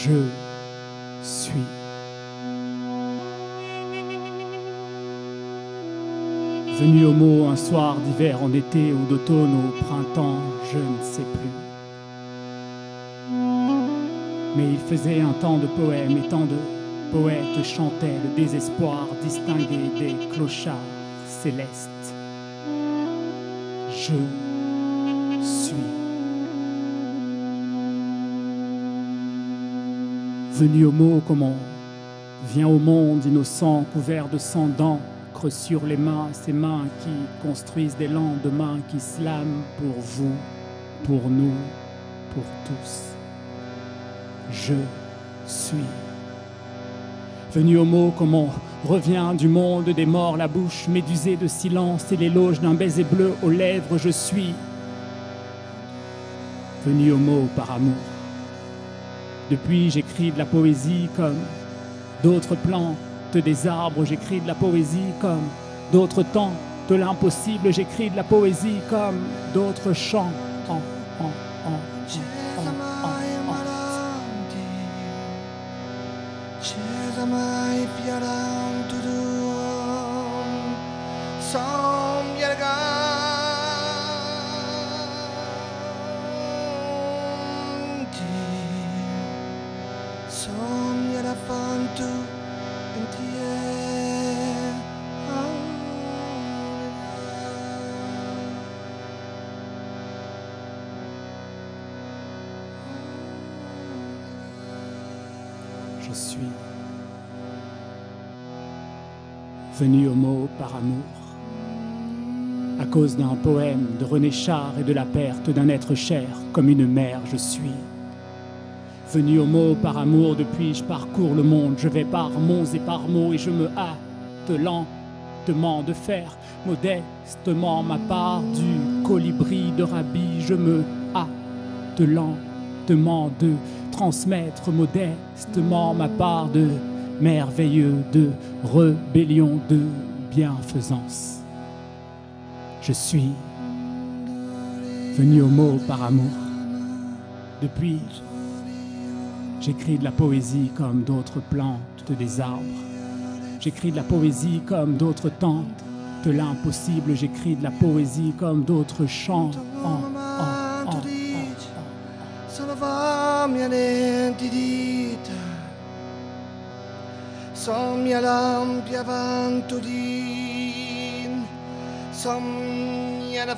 Je suis. Venu au mot un soir d'hiver en été ou d'automne au printemps, je ne sais plus. Mais il faisait un temps de poèmes et tant de poètes chantaient le désespoir distingué des clochards célestes. Je suis. Venu au mot comme on vient au monde innocent, couvert de sang d'encre sur les mains, ces mains qui construisent des lendemains qui slament pour vous, pour nous, pour tous. Je suis. Venu au mot comme on revient du monde des morts, la bouche médusée de silence et l'éloge d'un baiser bleu aux lèvres, je suis. Venu au mot par amour. Depuis, j'écris de la poésie comme d'autres plantes des arbres, j'écris de la poésie comme d'autres temps de l'impossible, j'écris de la poésie comme d'autres chants. Je suis venu au mot par amour, à cause d'un poème de René Char et de la perte d'un être cher, comme une mère je suis. Venu au mot par amour, depuis je parcours le monde, je vais par mots et par mots et je me hâte lentement de faire modestement ma part du colibri de Rabi, je me hâte lentement de transmettre modestement ma part de merveilleux, de rébellion, de bienfaisance. Je suis venu au mot par amour. Depuis, j'écris de la poésie comme d'autres plantes des arbres. J'écris de la poésie comme d'autres tentent de l'impossible. J'écris de la poésie comme d'autres chantent. Som l'ampia vanto din, som la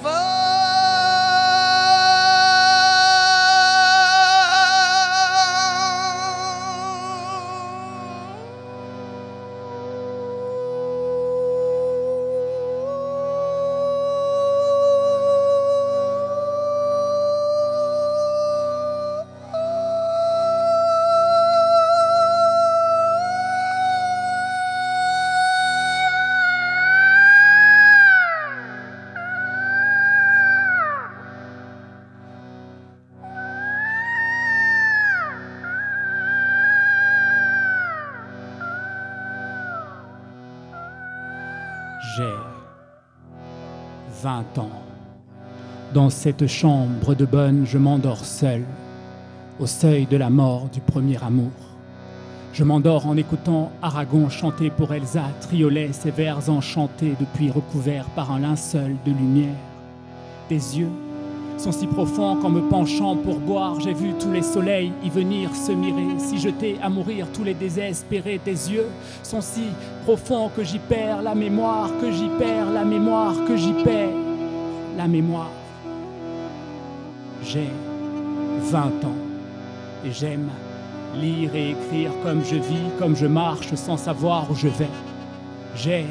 J'ai 20 ans. Dans cette chambre de bonne, je m'endors seul, au seuil de la mort du premier amour. Je m'endors en écoutant Aragon chanter pour Elsa, triolet ses vers enchantés depuis recouverts par un linceul de lumière. Tes yeux sont si profonds qu'en me penchant pour boire, j'ai vu tous les soleils y venir se mirer, s'y jeter à mourir tous les désespérés. Tes yeux sont si profonds que j'y perds la mémoire, que j'y perds la mémoire, que j'y perds la mémoire. J'ai 20 ans et j'aime lire et écrire comme je vis, comme je marche sans savoir où je vais. J'ai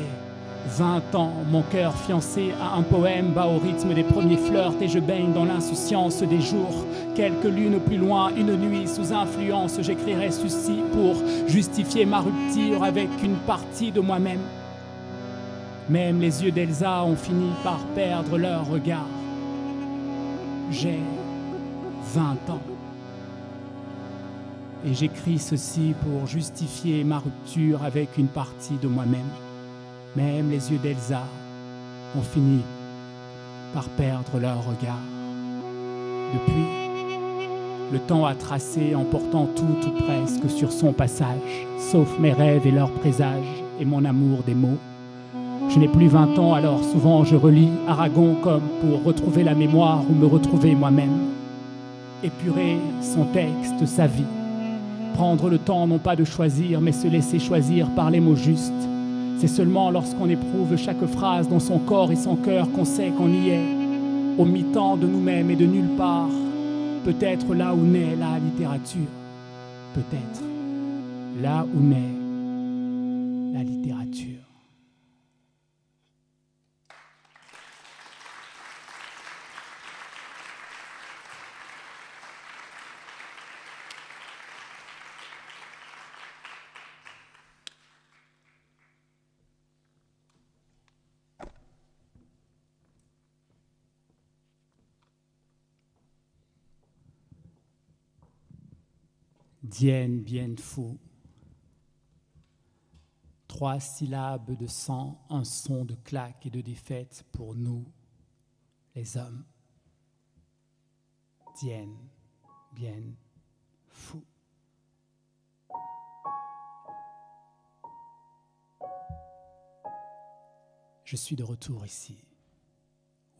20 ans, mon cœur fiancé à un poème bat au rythme des premiers flirts et je baigne dans l'insouciance des jours. Quelques lunes au plus loin, une nuit sous influence, j'écrirai ceci pour justifier ma rupture avec une partie de moi-même. Même les yeux d'Elsa ont fini par perdre leur regard. J'ai 20 ans. Et j'écris ceci pour justifier ma rupture avec une partie de moi-même. Même les yeux d'Elsa ont fini par perdre leur regard. Depuis, Le temps a tracé, emportant tout ou presque sur son passage, sauf mes rêves et leurs présages, et mon amour des mots. Je n'ai plus 20 ans, alors souvent je relis Aragon comme pour retrouver la mémoire ou me retrouver moi-même. Épurer son texte, sa vie. Prendre le temps non pas de choisir, mais se laisser choisir par les mots justes. C'est seulement lorsqu'on éprouve chaque phrase dans son corps et son cœur qu'on sait qu'on y est, au mi-temps de nous-mêmes et de nulle part. Peut-être là où naît la littérature. Peut-être là où naît la littérature. Dien Bien Phu. 3 syllabes de sang, un son de claque et de défaite pour nous, les hommes. Dien Bien Phu. Je suis de retour ici,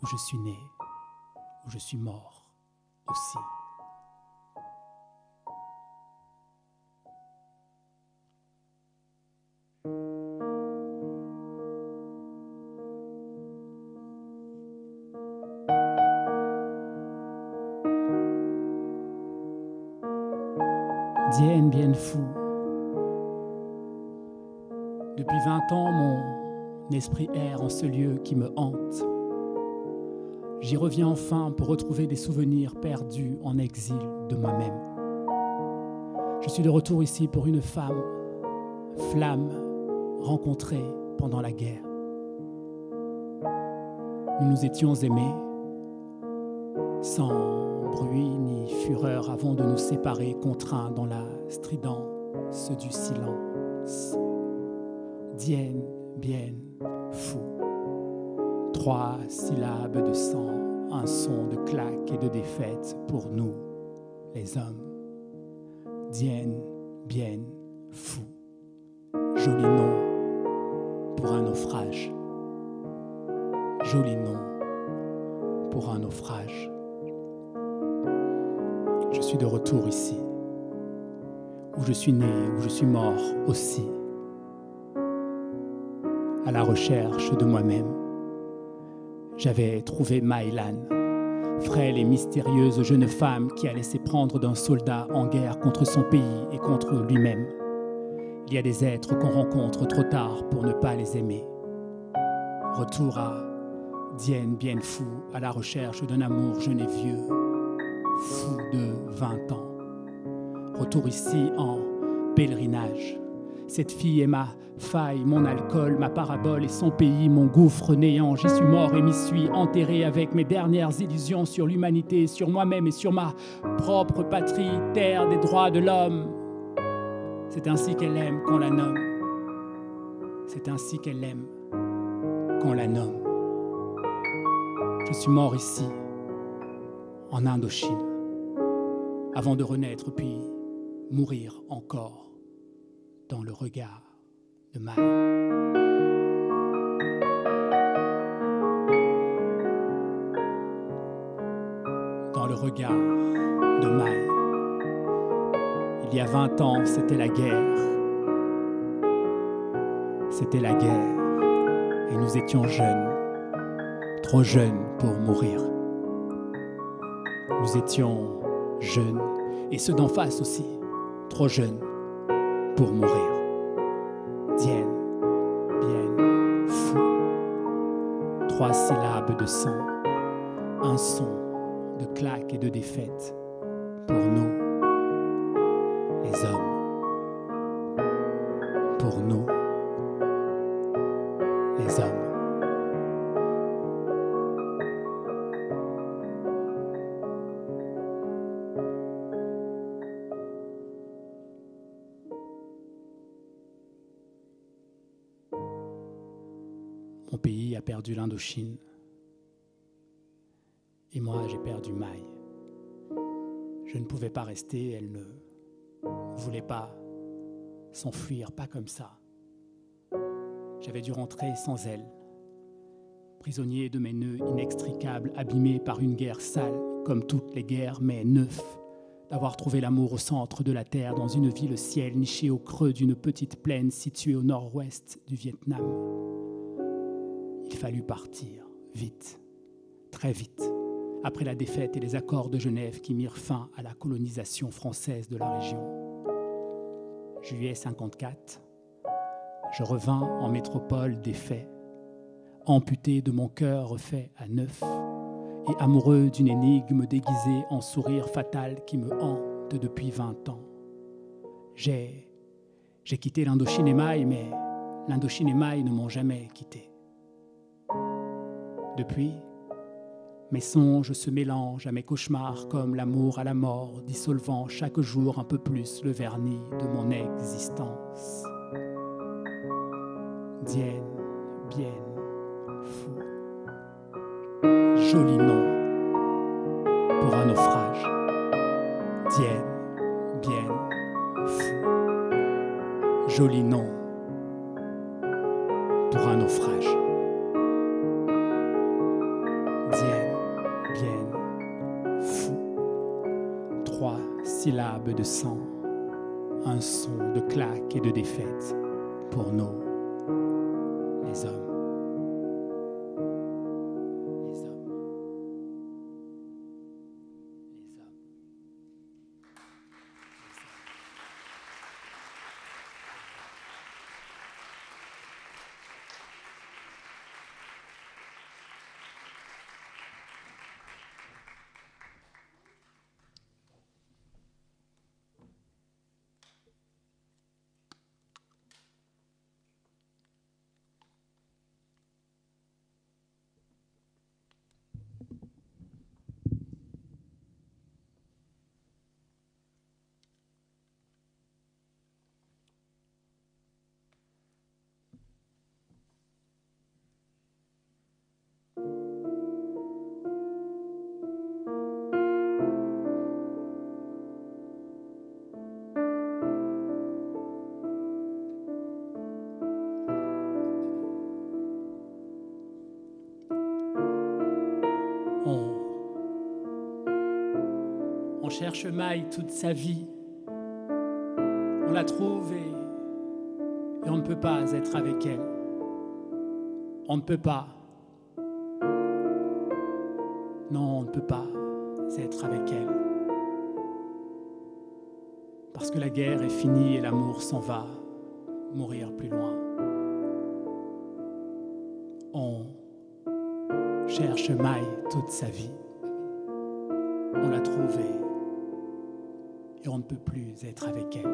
où je suis né, où je suis mort aussi. Dien Bien Phu. Depuis 20 ans, mon esprit erre en ce lieu qui me hante. J'y reviens enfin pour retrouver des souvenirs perdus en exil de moi-même. Je suis de retour ici pour une femme, flamme, rencontrée pendant la guerre. Nous nous étions aimés, sans bruit ni fureur avant de nous séparer, contraints dans la stridence du silence. Dien Bien Phu. 3 syllabes de sang, un son de claque et de défaite pour nous, les hommes. Dien Bien Phu. Joli nom pour un naufrage. Joli nom pour un naufrage. Je suis de retour ici, où je suis né, où je suis mort aussi, à la recherche de moi-même. J'avais trouvé Mai Lan, frêle et mystérieuse jeune femme qui a laissé prendre d'un soldat en guerre contre son pays et contre lui-même. Il y a des êtres qu'on rencontre trop tard pour ne pas les aimer. Retour à Dien Bien Phu, à la recherche d'un amour jeune et vieux, fou de 20 ans. Retour ici en pèlerinage. Cette fille est ma faille, mon alcool, ma parabole et son pays, mon gouffre néant. J'y suis mort et m'y suis enterré avec mes dernières illusions sur l'humanité, sur moi-même et sur ma propre patrie, terre des droits de l'homme. C'est ainsi qu'elle aime qu'on la nomme. C'est ainsi qu'elle aime qu'on la nomme. Je suis mort ici, en Indochine, avant de renaître puis mourir encore dans le regard de Mai. Dans le regard de Mai. Il y a 20 ans, c'était la guerre. C'était la guerre. Et nous étions jeunes, trop jeunes pour mourir. Nous étions jeunes, et ceux d'en face aussi, trop jeunes pour mourir. Dien Bien Phu. 3 syllabes de sang, un son de claque et de défaite pour nous, les hommes. Pour nous, les hommes. Mon pays a perdu l'Indochine. Et moi, j'ai perdu Mai. Je ne pouvais pas rester, elle ne voulait pas s'enfuir, pas comme ça. J'avais dû rentrer sans elle, prisonnier de mes nœuds inextricables, abîmé par une guerre sale, comme toutes les guerres, mais neuf, d'avoir trouvé l'amour au centre de la terre, dans une ville ciel nichée au creux d'une petite plaine située au nord-ouest du Vietnam. Il fallut partir, vite, très vite, après la défaite et les accords de Genève qui mirent fin à la colonisation française de la région. Juillet 54, je revins en métropole défait, amputé de mon cœur refait à neuf et amoureux d'une énigme déguisée en sourire fatal qui me hante depuis 20 ans. J'ai quitté l'Indochine et Maï, mais l'Indochine et Maï ne m'ont jamais quitté. Depuis, mes songes se mélangent à mes cauchemars comme l'amour à la mort, dissolvant chaque jour un peu plus le vernis de mon existence. Dien, bien, fou. Joli nom pour un naufrage. Dien, bien, fou. Joli nom pour un naufrage. Dien, bien, fou. 3 syllabes de sang, un son de claque et de défaite pour nous, les hommes. On cherche Maï toute sa vie. On la trouve et on ne peut pas être avec elle. On ne peut pas. Non, on ne peut pas être avec elle. Parce que la guerre est finie et l'amour s'en va, mourir plus loin. On cherche Maï toute sa vie. On l'a trouvée et on ne peut plus être avec elle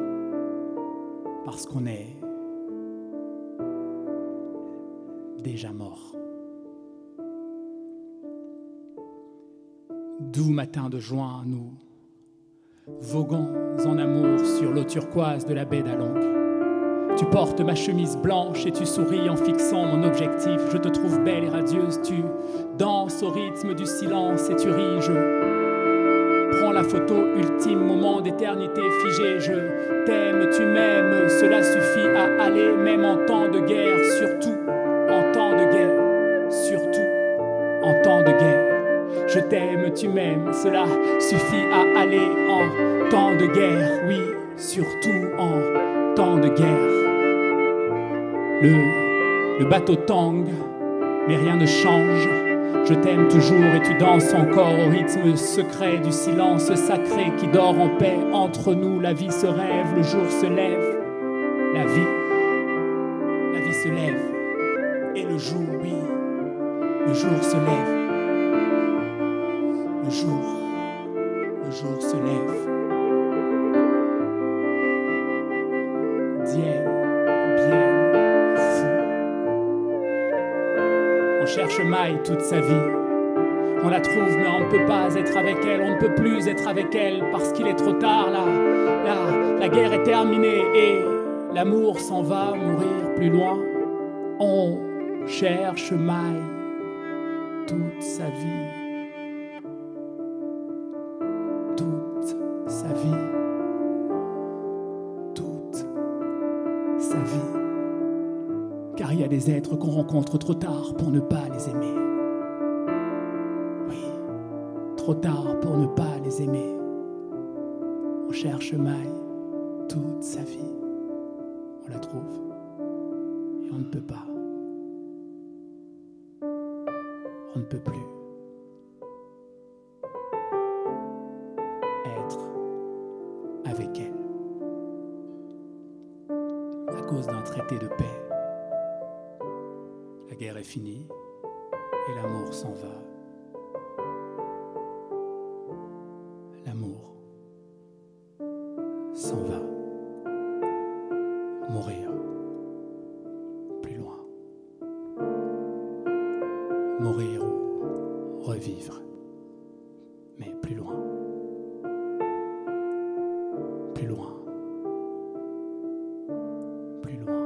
parce qu'on est déjà mort. Doux matin de juin, nous voguons en amour sur l'eau turquoise de la baie d'Along. Tu portes ma chemise blanche et tu souris en fixant mon objectif. Je te trouve belle et radieuse, tu danses au rythme du silence et tu ris. Je prends la photo ultime, moment d'éternité figée. Je t'aime, tu m'aimes, cela suffit à aller, même en temps de guerre, surtout en temps de guerre, surtout en temps de guerre. Je t'aime, tu m'aimes, cela suffit à aller en temps de guerre, oui, surtout en temps de guerre. Le bateau tangue, mais rien ne change. Je t'aime toujours et tu danses encore au rythme secret du silence sacré qui dort en paix entre nous. La vie se rêve, le jour se lève. La vie se lève. Et le jour, oui, le jour se lève. Le jour se lève. Dien, bien, fou. On cherche Maï toute sa vie. On la trouve, mais on ne peut pas être avec elle. On ne peut plus être avec elle parce qu'il est trop tard. La guerre est terminée et l'amour s'en va mourir plus loin. On cherche Maï toute sa vie. Toute car il y a des êtres qu'on rencontre trop tard pour ne pas les aimer. Oui, trop tard pour ne pas les aimer. On cherche Maï toute sa vie. On la trouve et on ne peut pas. On ne peut plus être avec elle à cause d'un traité de paix. La guerre est finie et l'amour s'en va. L'amour s'en va mourir plus loin. Mourir ou revivre, mais plus loin. Plus loin. Plus loin.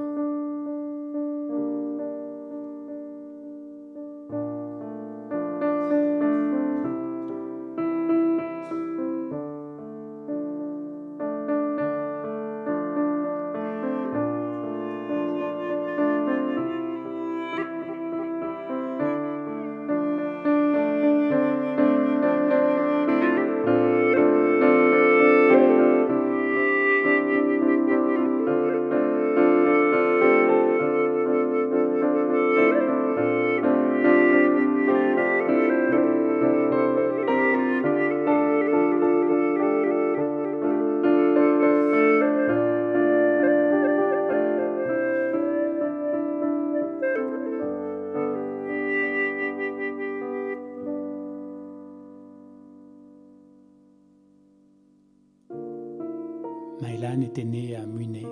Maïlan était née à Muné.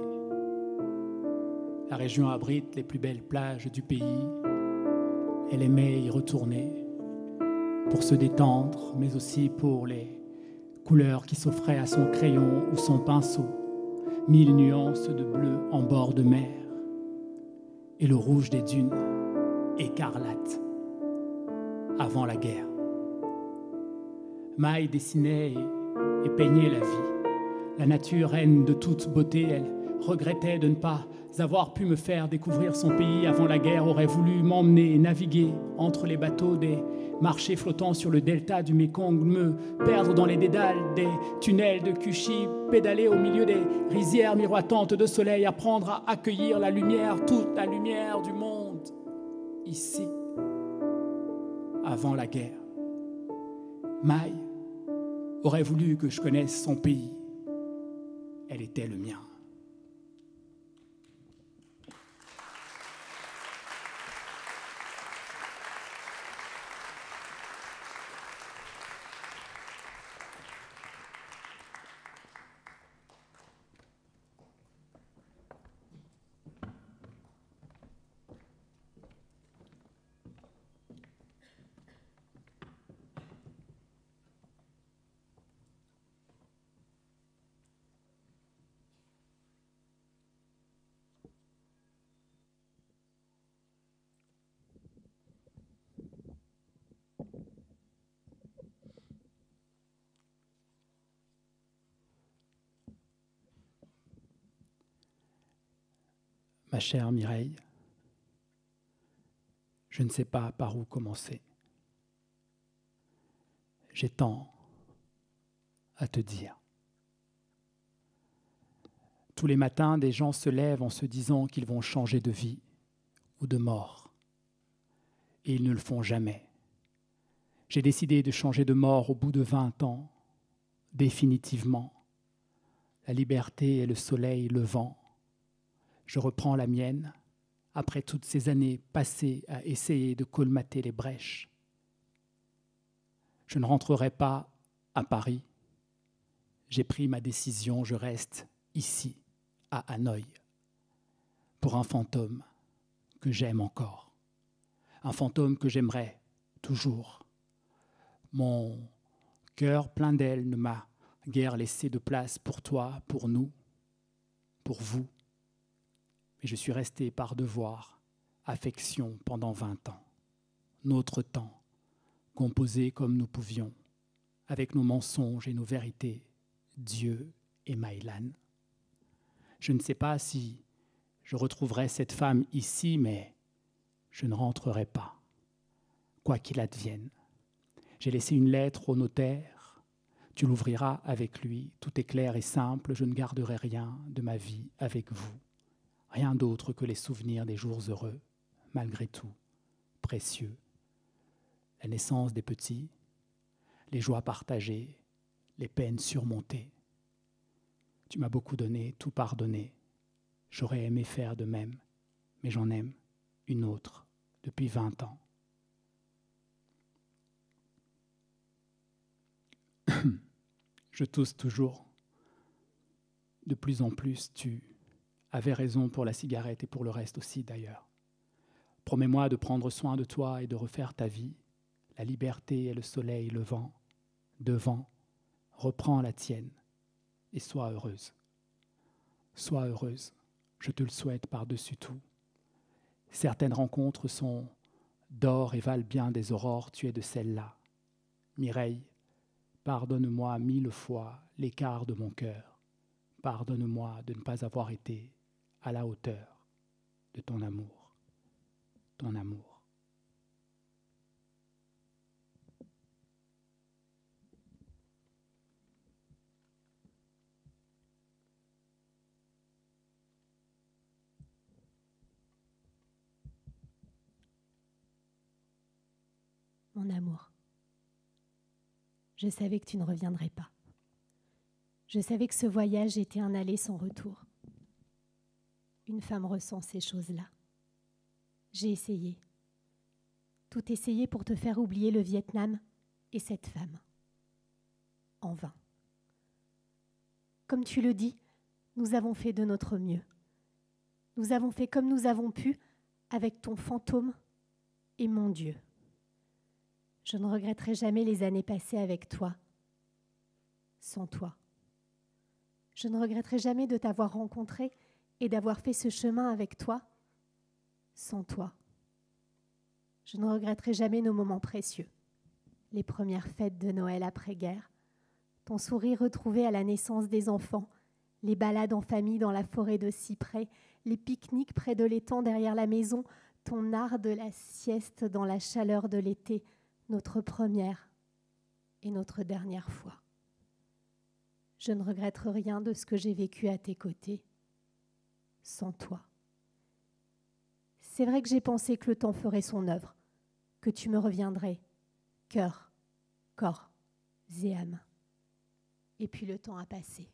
La région abrite les plus belles plages du pays. Elle aimait y retourner pour se détendre, mais aussi pour les couleurs qui s'offraient à son crayon ou son pinceau. 1000 nuances de bleu en bord de mer et le rouge des dunes, écarlate, avant la guerre. Maï dessinait et peignait la vie. La nature reine de toute beauté, elle regrettait de ne pas avoir pu me faire découvrir son pays avant la guerre, aurait voulu m'emmener naviguer entre les bateaux des marchés flottants sur le delta du Mékong, me perdre dans les dédales des tunnels de Kushi, pédaler au milieu des rizières miroitantes de soleil, apprendre à accueillir la lumière, toute la lumière du monde, ici, avant la guerre. Maï aurait voulu que je connaisse son pays. Elle était le mien. Ma chère Mireille, je ne sais pas par où commencer. J'ai tant à te dire. Tous les matins, des gens se lèvent en se disant qu'ils vont changer de vie ou de mort. Et ils ne le font jamais. J'ai décidé de changer de mort au bout de 20 ans, définitivement. La liberté et le soleil levant. Je reprends la mienne, après toutes ces années passées à essayer de colmater les brèches. Je ne rentrerai pas à Paris. J'ai pris ma décision, je reste ici, à Hanoï, pour un fantôme que j'aime encore. Un fantôme que j'aimerais toujours. Mon cœur plein d'ailes ne m'a guère laissé de place pour toi, pour nous, pour vous. Et je suis resté par devoir, affection pendant 20 ans. Notre temps, composé comme nous pouvions, avec nos mensonges et nos vérités, Dieu et Maïlan. Je ne sais pas si Je retrouverai cette femme ici, mais je ne rentrerai pas, quoi qu'il advienne. J'ai laissé une lettre au notaire. Tu l'ouvriras avec lui. Tout est clair et simple. Je ne garderai rien de ma vie avec vous. Rien d'autre que les souvenirs des jours heureux, malgré tout, précieux. La naissance des petits, les joies partagées, les peines surmontées. Tu m'as beaucoup donné, tout pardonné. J'aurais aimé faire de même, mais j'en aime une autre depuis 20 ans. Je tousse toujours. De plus en plus, tu avais raison pour la cigarette et pour le reste aussi d'ailleurs. Promets-moi de prendre soin de toi et de refaire ta vie. La liberté et le soleil, le vent, devant, reprends la tienne et sois heureuse. Sois heureuse, je te le souhaite par-dessus tout. Certaines rencontres sont d'or et valent bien des aurores, tu es de celles-là. Mireille, pardonne-moi 1000 fois l'écart de mon cœur. Pardonne-moi de ne pas avoir été à la hauteur de ton amour. Ton amour. Mon amour, je savais que tu ne reviendrais pas. Je savais que ce voyage était un aller sans retour. Une femme ressent ces choses-là. J'ai essayé. Tout essayé pour te faire oublier le Vietnam et cette femme. En vain. Comme tu le dis, nous avons fait de notre mieux. Nous avons fait comme nous avons pu avec ton fantôme et mon Dieu. Je ne regretterai jamais les années passées avec toi, sans toi. Je ne regretterai jamais de t'avoir rencontré et d'avoir fait ce chemin avec toi, sans toi. Je ne regretterai jamais nos moments précieux, les premières fêtes de Noël après-guerre, ton sourire retrouvé à la naissance des enfants, les balades en famille dans la forêt de cyprès, les pique-niques près de l'étang derrière la maison, ton art de la sieste dans la chaleur de l'été, notre première et notre dernière fois. Je ne regrette rien de ce que j'ai vécu à tes côtés, sans toi. C'est vrai que j'ai pensé que le temps ferait son œuvre, que tu me reviendrais, cœur, corps et âme. Et puis le temps a passé.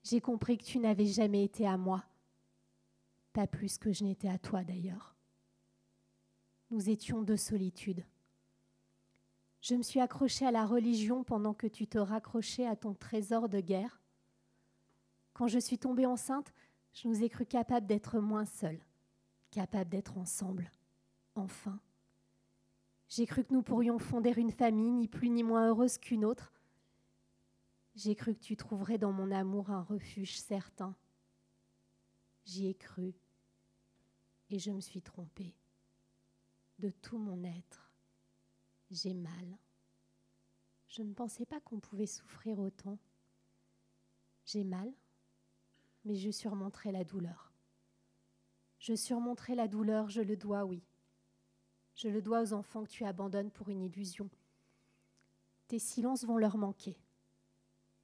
J'ai compris que tu n'avais jamais été à moi, pas plus que je n'étais à toi d'ailleurs. Nous étions deux solitudes. Je me suis accrochée à la religion pendant que tu te raccrochais à ton trésor de guerre. Quand je suis tombée enceinte, je nous ai cru capables d'être moins seuls, capables d'être ensemble, enfin. J'ai cru que nous pourrions fonder une famille, ni plus ni moins heureuse qu'une autre. J'ai cru que tu trouverais dans mon amour un refuge certain. J'y ai cru et je me suis trompée. De tout mon être, j'ai mal. Je ne pensais pas qu'on pouvait souffrir autant. J'ai mal, mais je surmonterai la douleur. Je surmonterai la douleur, je le dois, oui. Je le dois aux enfants que tu abandonnes pour une illusion. Tes silences vont leur manquer,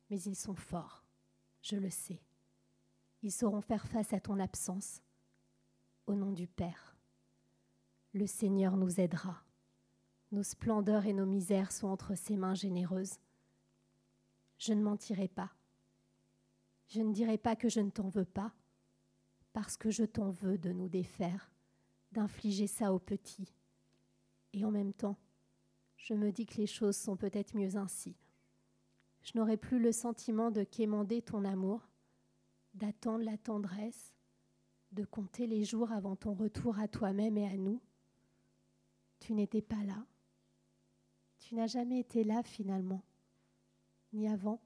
mais ils sont forts, je le sais. Ils sauront faire face à ton absence. Au nom du Père, le Seigneur nous aidera. Nos splendeurs et nos misères sont entre ses mains généreuses. Je ne mentirai pas. Je ne dirai pas que je ne t'en veux pas, parce que je t'en veux de nous défaire, d'infliger ça aux petits. Et en même temps, je me dis que les choses sont peut-être mieux ainsi. Je n'aurai plus le sentiment de quémander ton amour, d'attendre la tendresse, de compter les jours avant ton retour à toi-même et à nous. Tu n'étais pas là. Tu n'as jamais été là finalement, ni avant,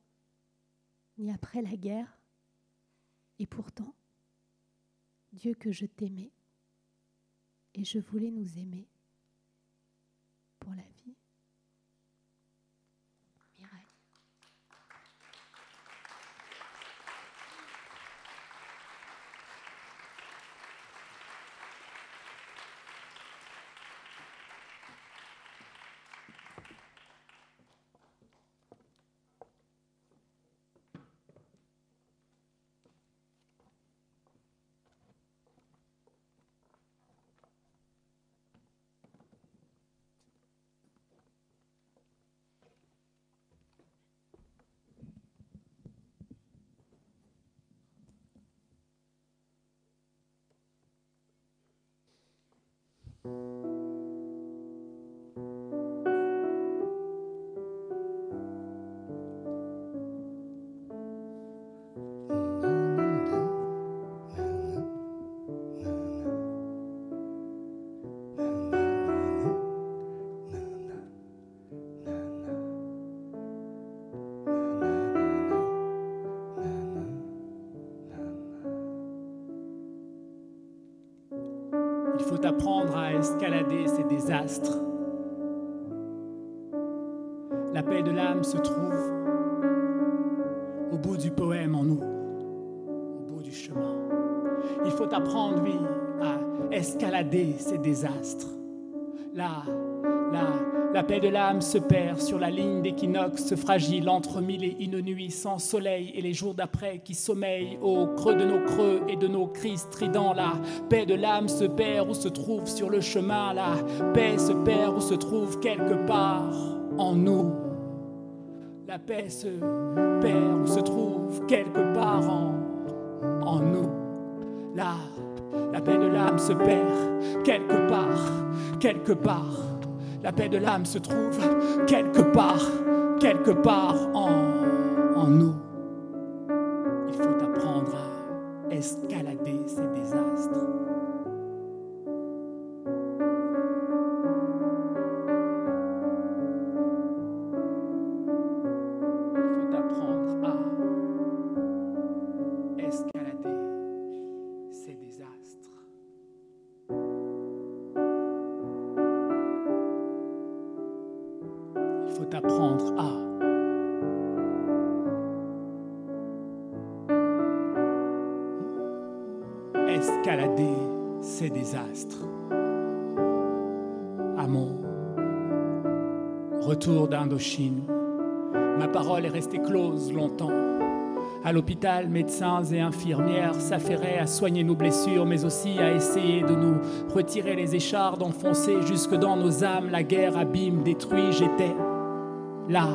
ni après la guerre. Et pourtant, Dieu que je t'aimais, et je voulais nous aimer pour la vie. Mireille. Il faut apprendre à escalader ces désastres. La paix de l'âme se trouve au bout du poème en nous, au bout du chemin. Il faut apprendre, oui, à escalader ces désastres. La paix de l'âme se perd sur la ligne d'équinoxe fragile entre mille et une nuits sans soleil et les jours d'après qui sommeillent au creux de nos creux et de nos cris stridents. La paix de l'âme se perd ou se trouve sur le chemin. La paix se perd ou se trouve quelque part en nous. La paix se perd ou se trouve quelque part en nous. La paix de l'âme se perd quelque part. La paix de l'âme se trouve quelque part en nous. Il faut apprendre à escalader ces désastres. Il faut apprendre à escalader ces désastres. Il faut apprendre à escalader ces désastres. À mon retour d'Indochine, ma parole est restée close longtemps. À l'hôpital, médecins et infirmières s'affairaient à soigner nos blessures, mais aussi à essayer de nous retirer les échardes enfoncées jusque dans nos âmes. La guerre abîme, détruit, j'étais là,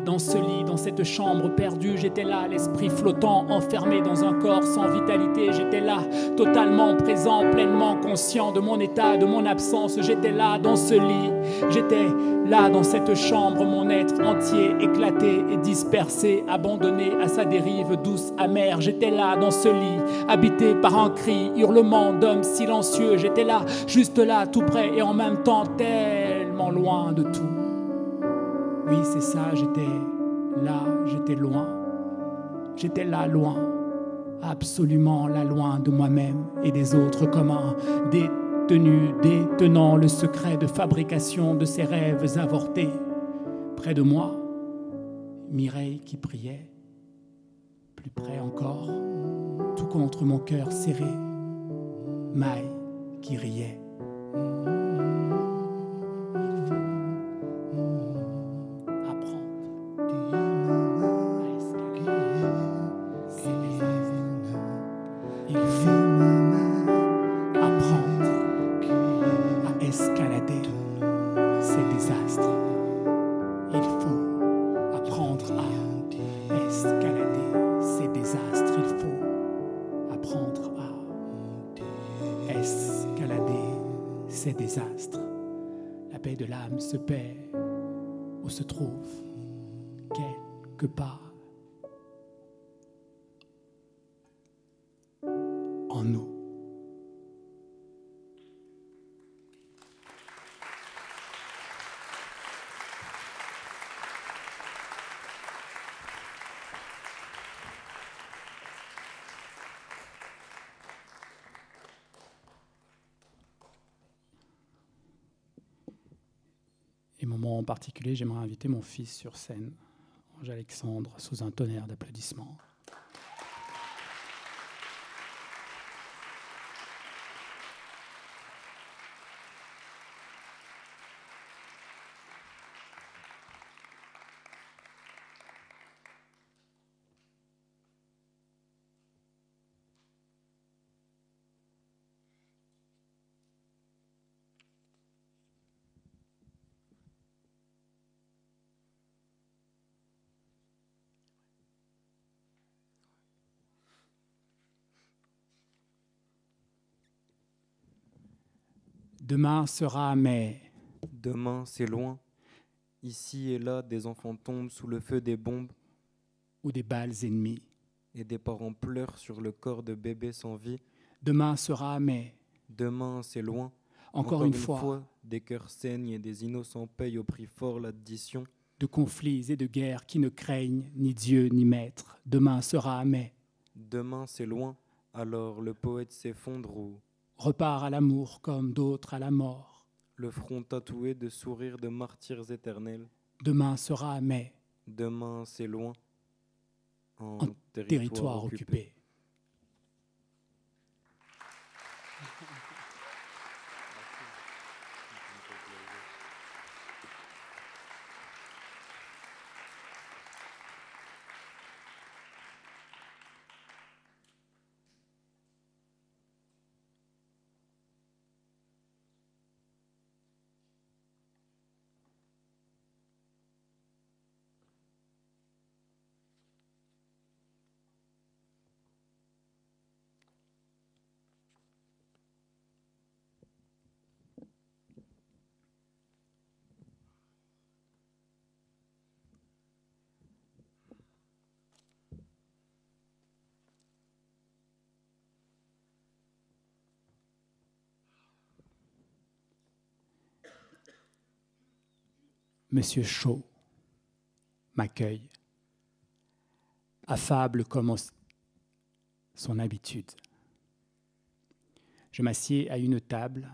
dans ce lit, dans cette chambre perdue, j'étais là, l'esprit flottant, enfermé dans un corps sans vitalité, j'étais là, totalement présent, pleinement conscient de mon état, de mon absence, j'étais là, dans ce lit, j'étais là, dans cette chambre, mon être entier, éclaté et dispersé, abandonné à sa dérive douce, amère, j'étais là, dans ce lit, habité par un cri, hurlement d'homme silencieux, j'étais là, juste là, tout près et en même temps tellement loin de tout. Oui, c'est ça, j'étais là, j'étais loin. J'étais là, loin, absolument là, loin de moi-même et des autres, comme un détenant le secret de fabrication de ses rêves avortés. Près de moi, Mireille qui priait, plus près encore, tout contre mon cœur serré, Maï qui riait. Désastres. La paix de l'âme se perd ou se trouve quelque part en nous. Moment en particulier, j'aimerais inviter mon fils sur scène, Ange Alexandre, sous un tonnerre d'applaudissements. Demain sera mais... Demain, c'est loin. Ici et là, des enfants tombent sous le feu des bombes. Ou des balles ennemies. Et des parents pleurent sur le corps de bébés sans vie. Demain sera mais... Demain, c'est loin. Encore une fois, des cœurs saignent et des innocents payent au prix fort l'addition. De conflits et de guerres qui ne craignent ni Dieu ni maître. Demain sera mais... Demain, c'est loin. Alors le poète s'effondre ou... repart à l'amour comme d'autres à la mort. Le front tatoué de sourires de martyrs éternels. Demain sera mais... Demain, c'est loin. En territoire occupé. Monsieur Chaud m'accueille, affable comme son habitude. Je m'assieds à une table,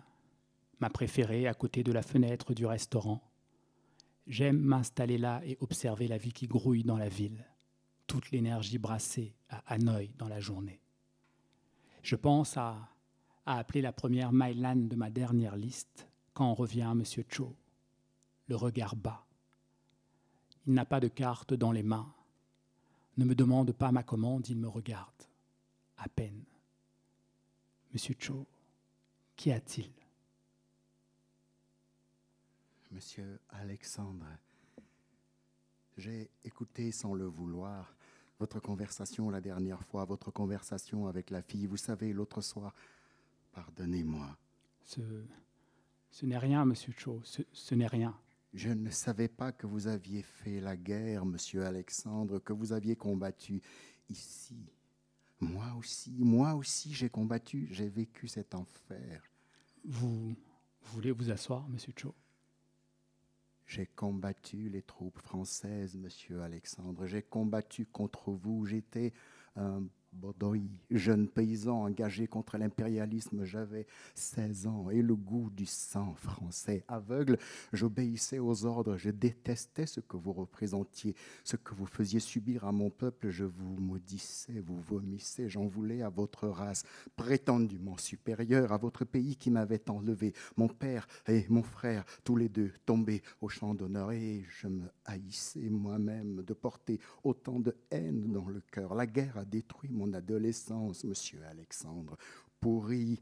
ma préférée, à côté de la fenêtre du restaurant. J'aime m'installer là et observer la vie qui grouille dans la ville, toute l'énergie brassée à Hanoï dans la journée. Je pense à appeler la première Mylan de ma dernière liste quand revient Monsieur Cho, le regard bas. Il n'a pas de carte dans les mains. Ne me demande pas ma commande, il me regarde. À peine. Monsieur Cho, qu'y a-t-il? Monsieur Alexandre, j'ai écouté sans le vouloir votre conversation la dernière fois, votre conversation avec la fille, vous savez, l'autre soir. Pardonnez-moi. Ce n'est rien, Monsieur Cho, ce n'est rien. Je ne savais pas que vous aviez fait la guerre, Monsieur Alexandre, que vous aviez combattu ici. Moi aussi, j'ai combattu, j'ai vécu cet enfer. Vous voulez vous asseoir, Monsieur Cho? J'ai combattu les troupes françaises, Monsieur Alexandre. J'ai combattu contre vous. J'étais un Bodoï, jeune paysan engagé contre l'impérialisme. J'avais 16 ans et le goût du sang français. Aveugle, j'obéissais aux ordres. Je détestais ce que vous représentiez, ce que vous faisiez subir à mon peuple. Je vous maudissais, vous vomissez. J'en voulais à votre race, prétendument supérieure, à votre pays qui m'avait enlevé. Mon père et mon frère, tous les deux, tombés au champ d'honneur. Et je me haïssais moi-même de porter autant de haine dans le cœur. La guerre a détruit mon adolescence, Monsieur Alexandre, pourri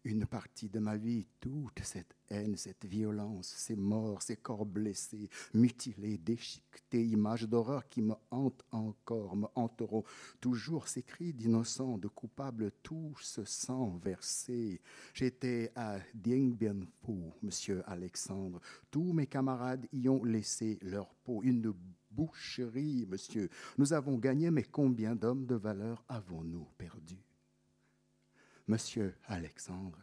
une partie de ma vie, toute cette haine, cette violence, ces morts, ces corps blessés, mutilés, déchiquetés, images d'horreur qui me hantent encore, me hanteront toujours, ces cris d'innocents, de coupables, tout ce sang versé. J'étais à Dien Bien Phu, Monsieur Alexandre. Tous mes camarades y ont laissé leur peau, une boucherie, monsieur. Nous avons gagné, mais combien d'hommes de valeur avons-nous perdus? Monsieur Alexandre,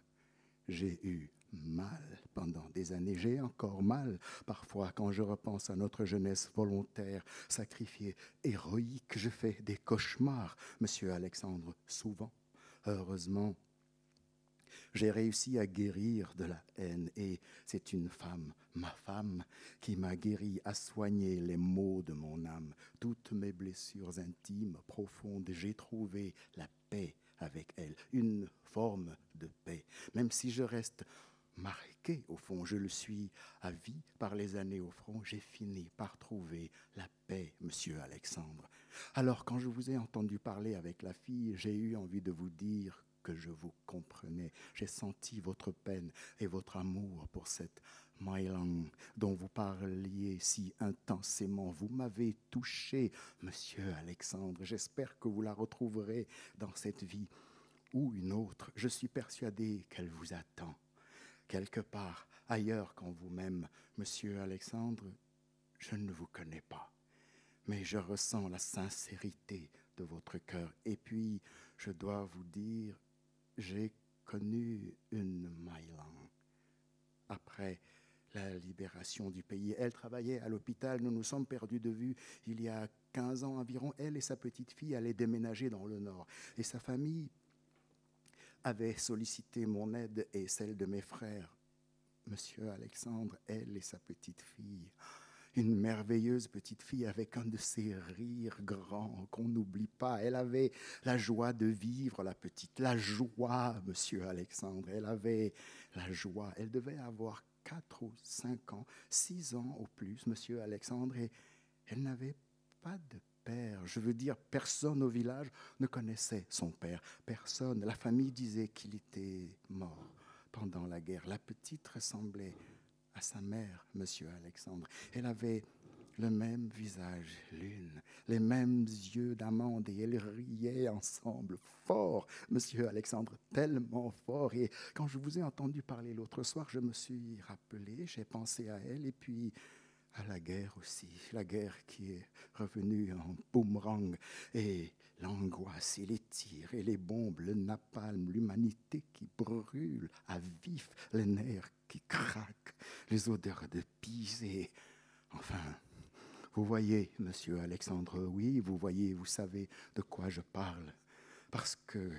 j'ai eu mal pendant des années. J'ai encore mal parfois quand je repense à notre jeunesse volontaire, sacrifiée, héroïque. Je fais des cauchemars, Monsieur Alexandre, souvent. Heureusement, j'ai réussi à guérir de la haine et c'est une femme, ma femme, qui m'a guéri, à soigner les maux de mon âme. Toutes mes blessures intimes, profondes, j'ai trouvé la paix avec elle, une forme de paix. Même si je reste marqué au fond, je le suis à vie par les années au front, j'ai fini par trouver la paix, Monsieur Alexandre. Alors quand je vous ai entendu parler avec la fille, j'ai eu envie de vous dire que je vous comprenais. J'ai senti votre peine et votre amour pour cette Mylan dont vous parliez si intensément. Vous m'avez touché, Monsieur Alexandre. J'espère que vous la retrouverez dans cette vie ou une autre. Je suis persuadé qu'elle vous attend. quelque part ailleurs qu'en vous-même, Monsieur Alexandre, je ne vous connais pas, mais je ressens la sincérité de votre cœur. Et puis, je dois vous dire, j'ai connu une Maïlan après la libération du pays. Elle travaillait à l'hôpital, nous nous sommes perdus de vue il y a 15 ans environ. Elle et sa petite fille allaient déménager dans le Nord. Et sa famille avait sollicité mon aide et celle de mes frères. Monsieur Alexandre, elle et sa petite fille, une merveilleuse petite fille avec un de ces rires grands qu'on n'oublie pas. Elle avait la joie de vivre, la petite, la joie, Monsieur Alexandre. Elle avait la joie. Elle devait avoir 4 ou 5 ans, 6 ans au plus, Monsieur Alexandre, et elle n'avait pas de père. Je veux dire, personne au village ne connaissait son père. Personne. La famille disait qu'il était mort pendant la guerre. La petite ressemblait à sa mère, Monsieur Alexandre. Elle avait le même visage lune, les mêmes yeux d'amande, et elles riaient ensemble, fort, Monsieur Alexandre, tellement fort. Et quand je vous ai entendu parler l'autre soir, je me suis rappelé, j'ai pensé à elle, et puis à la guerre aussi, la guerre qui est revenue en boomerang, et l'angoisse, et les tirs, et les bombes, le napalm, l'humanité qui brûle à vif, les nerfs qui craquent, les odeurs de pisse, et enfin, vous voyez, Monsieur Alexandre, oui, vous voyez, vous savez de quoi je parle, parce que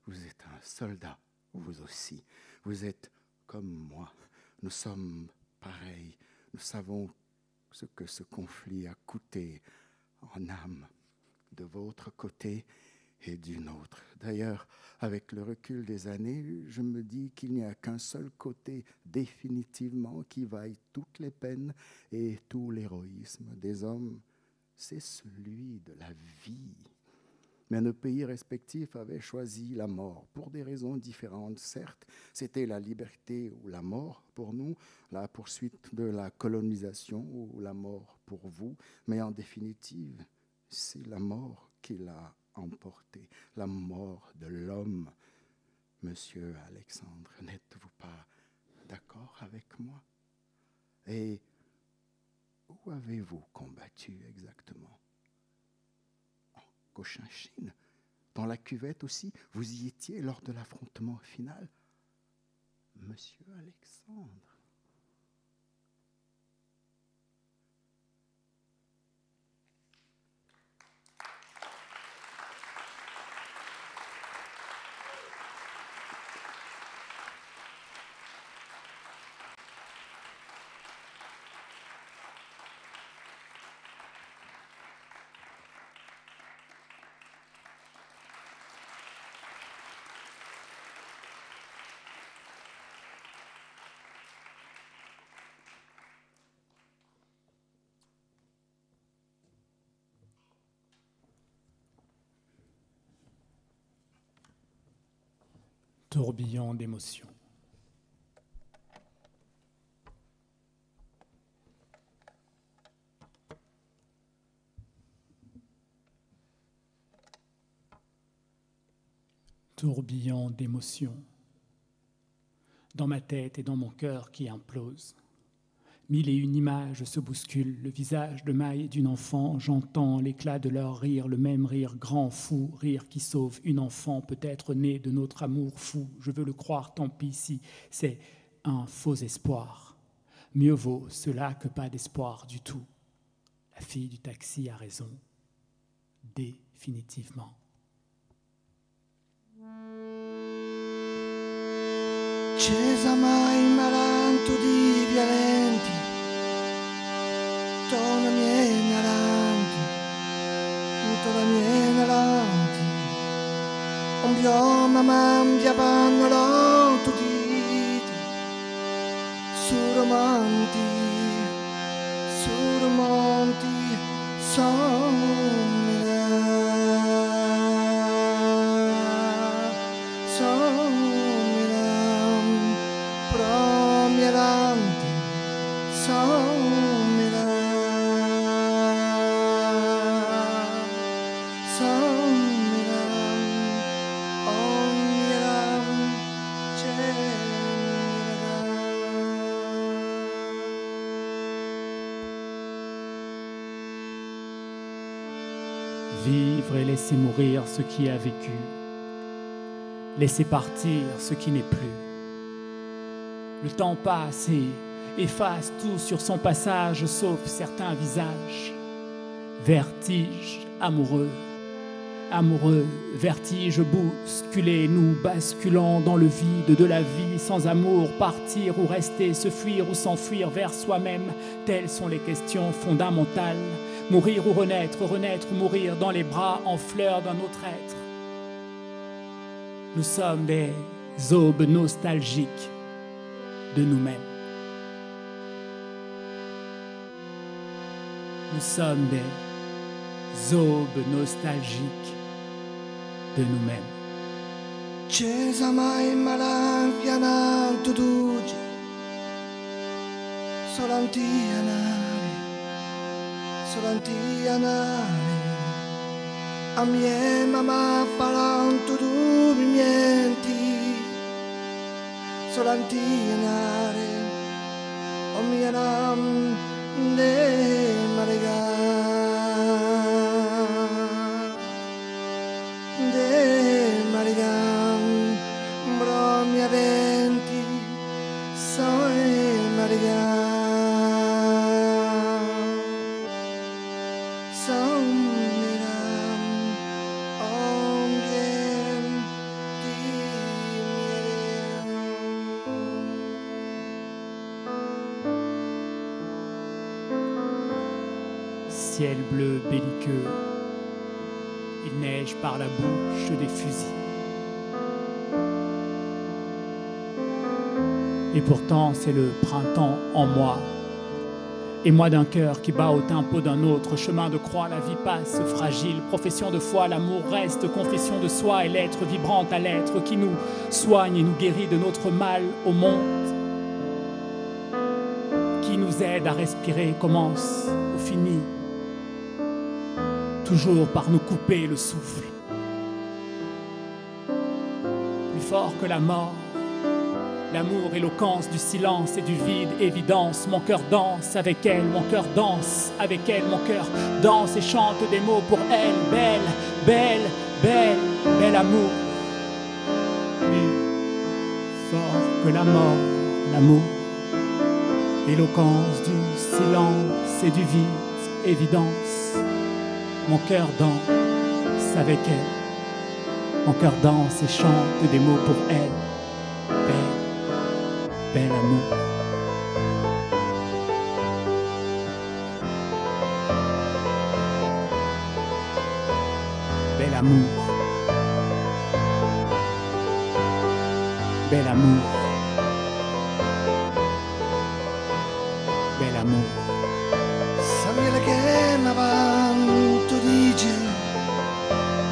vous êtes un soldat, vous aussi, vous êtes comme moi, nous sommes pareils, nous savons ce que ce conflit a coûté en âme de votre côté et du nôtre. D'ailleurs, avec le recul des années, je me dis qu'il n'y a qu'un seul côté définitivement qui vaille toutes les peines et tout l'héroïsme des hommes, c'est celui de la vie. Mais nos pays respectifs avaient choisi la mort pour des raisons différentes. Certes, c'était la liberté ou la mort pour nous, la poursuite de la colonisation ou la mort pour vous, mais en définitive, c'est la mort qui l'a emporté, la mort de l'homme. Monsieur Alexandre, n'êtes-vous pas d'accord avec moi? Et où avez-vous combattu exactement? En Cochinchine? Dans la cuvette aussi? Vous y étiez lors de l'affrontement final? Monsieur Alexandre. Tourbillon d'émotions. Tourbillon d'émotions. Dans ma tête et dans mon cœur qui implose. 1001 images se bousculent, le visage de Maï et d'une enfant, j'entends l'éclat de leur rire, le même rire grand, fou, rire qui sauve une enfant, peut-être née de notre amour fou. Je veux le croire, tant pis si c'est un faux espoir. Mieux vaut cela que pas d'espoir du tout. La fille du taxi a raison, définitivement. Cesa mai malanto di violenti, torna miei alanti, torna miei alanti, un bioma mangia vanno l'alto di surmonti, vivre et laisser mourir ce qui a vécu, laisser partir ce qui n'est plus. Le temps passe et efface tout sur son passage, sauf certains visages. Vertige amoureux, amoureux, vertige bousculé, nous basculant dans le vide de la vie, sans amour, partir ou rester, se fuir ou s'enfuir vers soi-même, telles sont les questions fondamentales. Mourir ou renaître, renaître ou mourir dans les bras en fleurs d'un autre être. Nous sommes des aubes nostalgiques de nous-mêmes. Nous sommes des aubes nostalgiques de nous-mêmes. Cesa mai malan pianando duce, solantianare, a mie mamma falanto du mienti, solantianare, o mia nam de marega, de marega, bro mia venti, soe marega. Ciel bleu belliqueux, il neige par la bouche des fusils. Et pourtant c'est le printemps en moi, et moi d'un cœur qui bat au tempo d'un autre. Chemin de croix, la vie passe fragile, profession de foi, l'amour reste, confession de soi et l'être vibrante à l'être qui nous soigne et nous guérit de notre mal au monde, qui nous aide à respirer, commence ou finit toujours par nous couper le souffle. Plus fort que la mort, l'amour, éloquence du silence et du vide, évidence. Mon cœur danse avec elle, mon cœur danse avec elle, mon cœur danse et chante des mots pour elle. Belle, belle, belle, bel amour. Plus fort que la mort, l'amour, éloquence du silence et du vide, évidence. Mon cœur danse avec elle, mon cœur danse et chante des mots pour elle. Belle, bel amour. Bel amour. Bel amour. Bel amour. Samuele che m'avanto dice,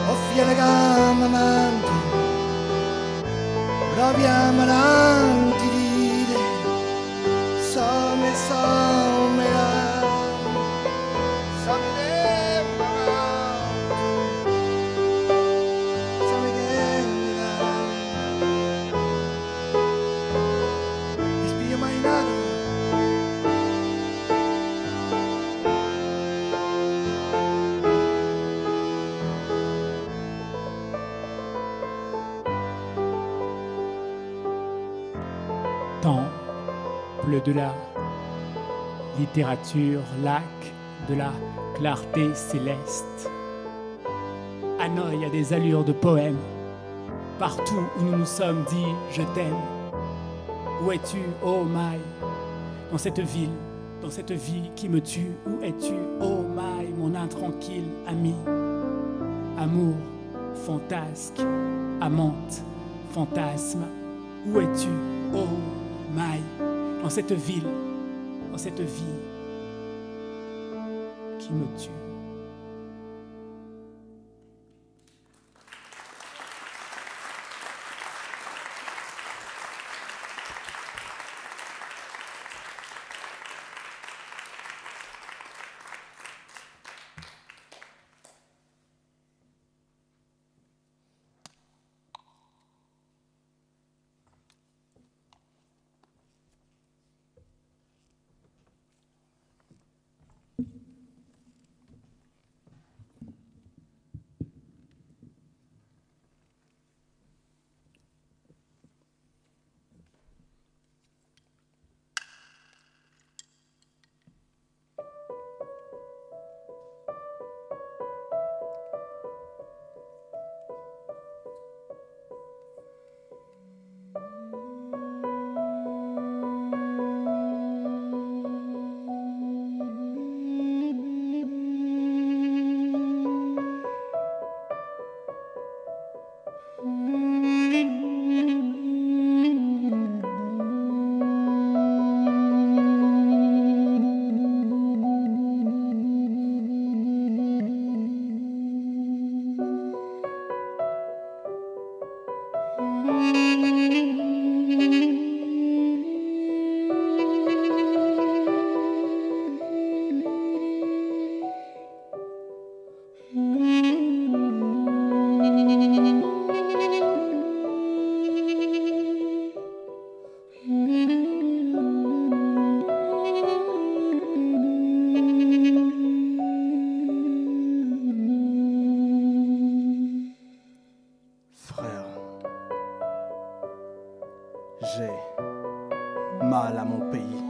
offia le gambe amanti, proviamo avanti dire, some la, some che m'avanto, some che m'avanto, e spia mai nato. Temple de la littérature, lac de la clarté céleste. Hanoï a des allures de poème. Partout où nous nous sommes dit je t'aime. Où es-tu, oh my? Dans cette ville, dans cette vie qui me tue, où es-tu, oh my, mon intranquille ami? Amour, fantasque, amante, fantasme, où es-tu, oh my, dans cette ville, dans cette vie qui me tue. J'ai mal à mon pays.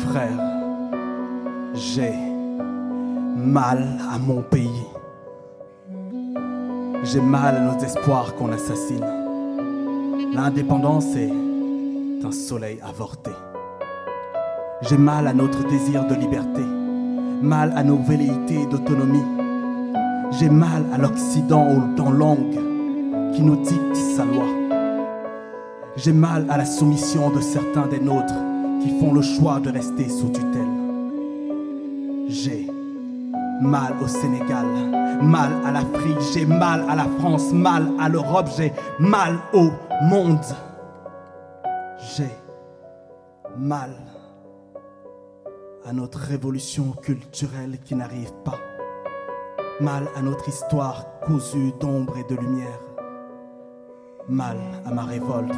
Frère, j'ai mal à mon pays. J'ai mal à nos espoirs qu'on assassine. L'indépendance est un soleil avorté. J'ai mal à notre désir de liberté, mal à nos velléités d'autonomie. J'ai mal à l'Occident aux dents longues qui nous dicte sa loi. J'ai mal à la soumission de certains des nôtres qui font le choix de rester sous tutelle. J'ai mal au Sénégal, mal à l'Afrique, j'ai mal à la France, mal à l'Europe, j'ai mal au monde. J'ai mal à notre révolution culturelle qui n'arrive pas, mal à notre histoire cousue d'ombre et de lumière, mal à ma révolte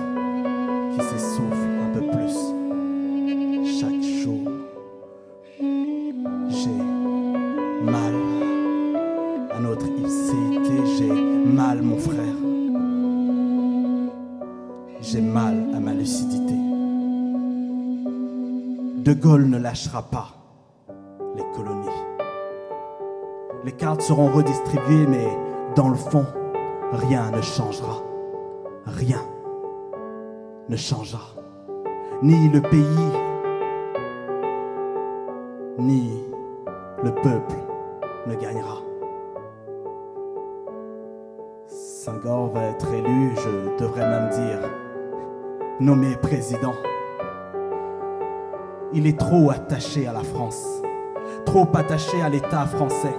qui s'essouffle un peu plus chaque jour. J'ai mal à notre ipséité, j'ai mal mon frère, j'ai mal à ma lucidité. De Gaulle ne lâchera pas les colonies. Les cartes seront redistribuées, mais dans le fond, rien ne changera. Rien ne changera. Ni le pays, ni le peuple ne gagnera. Senghor va être élu, je devrais même dire nommé président. Il est trop attaché à la France, trop attaché à l'État français.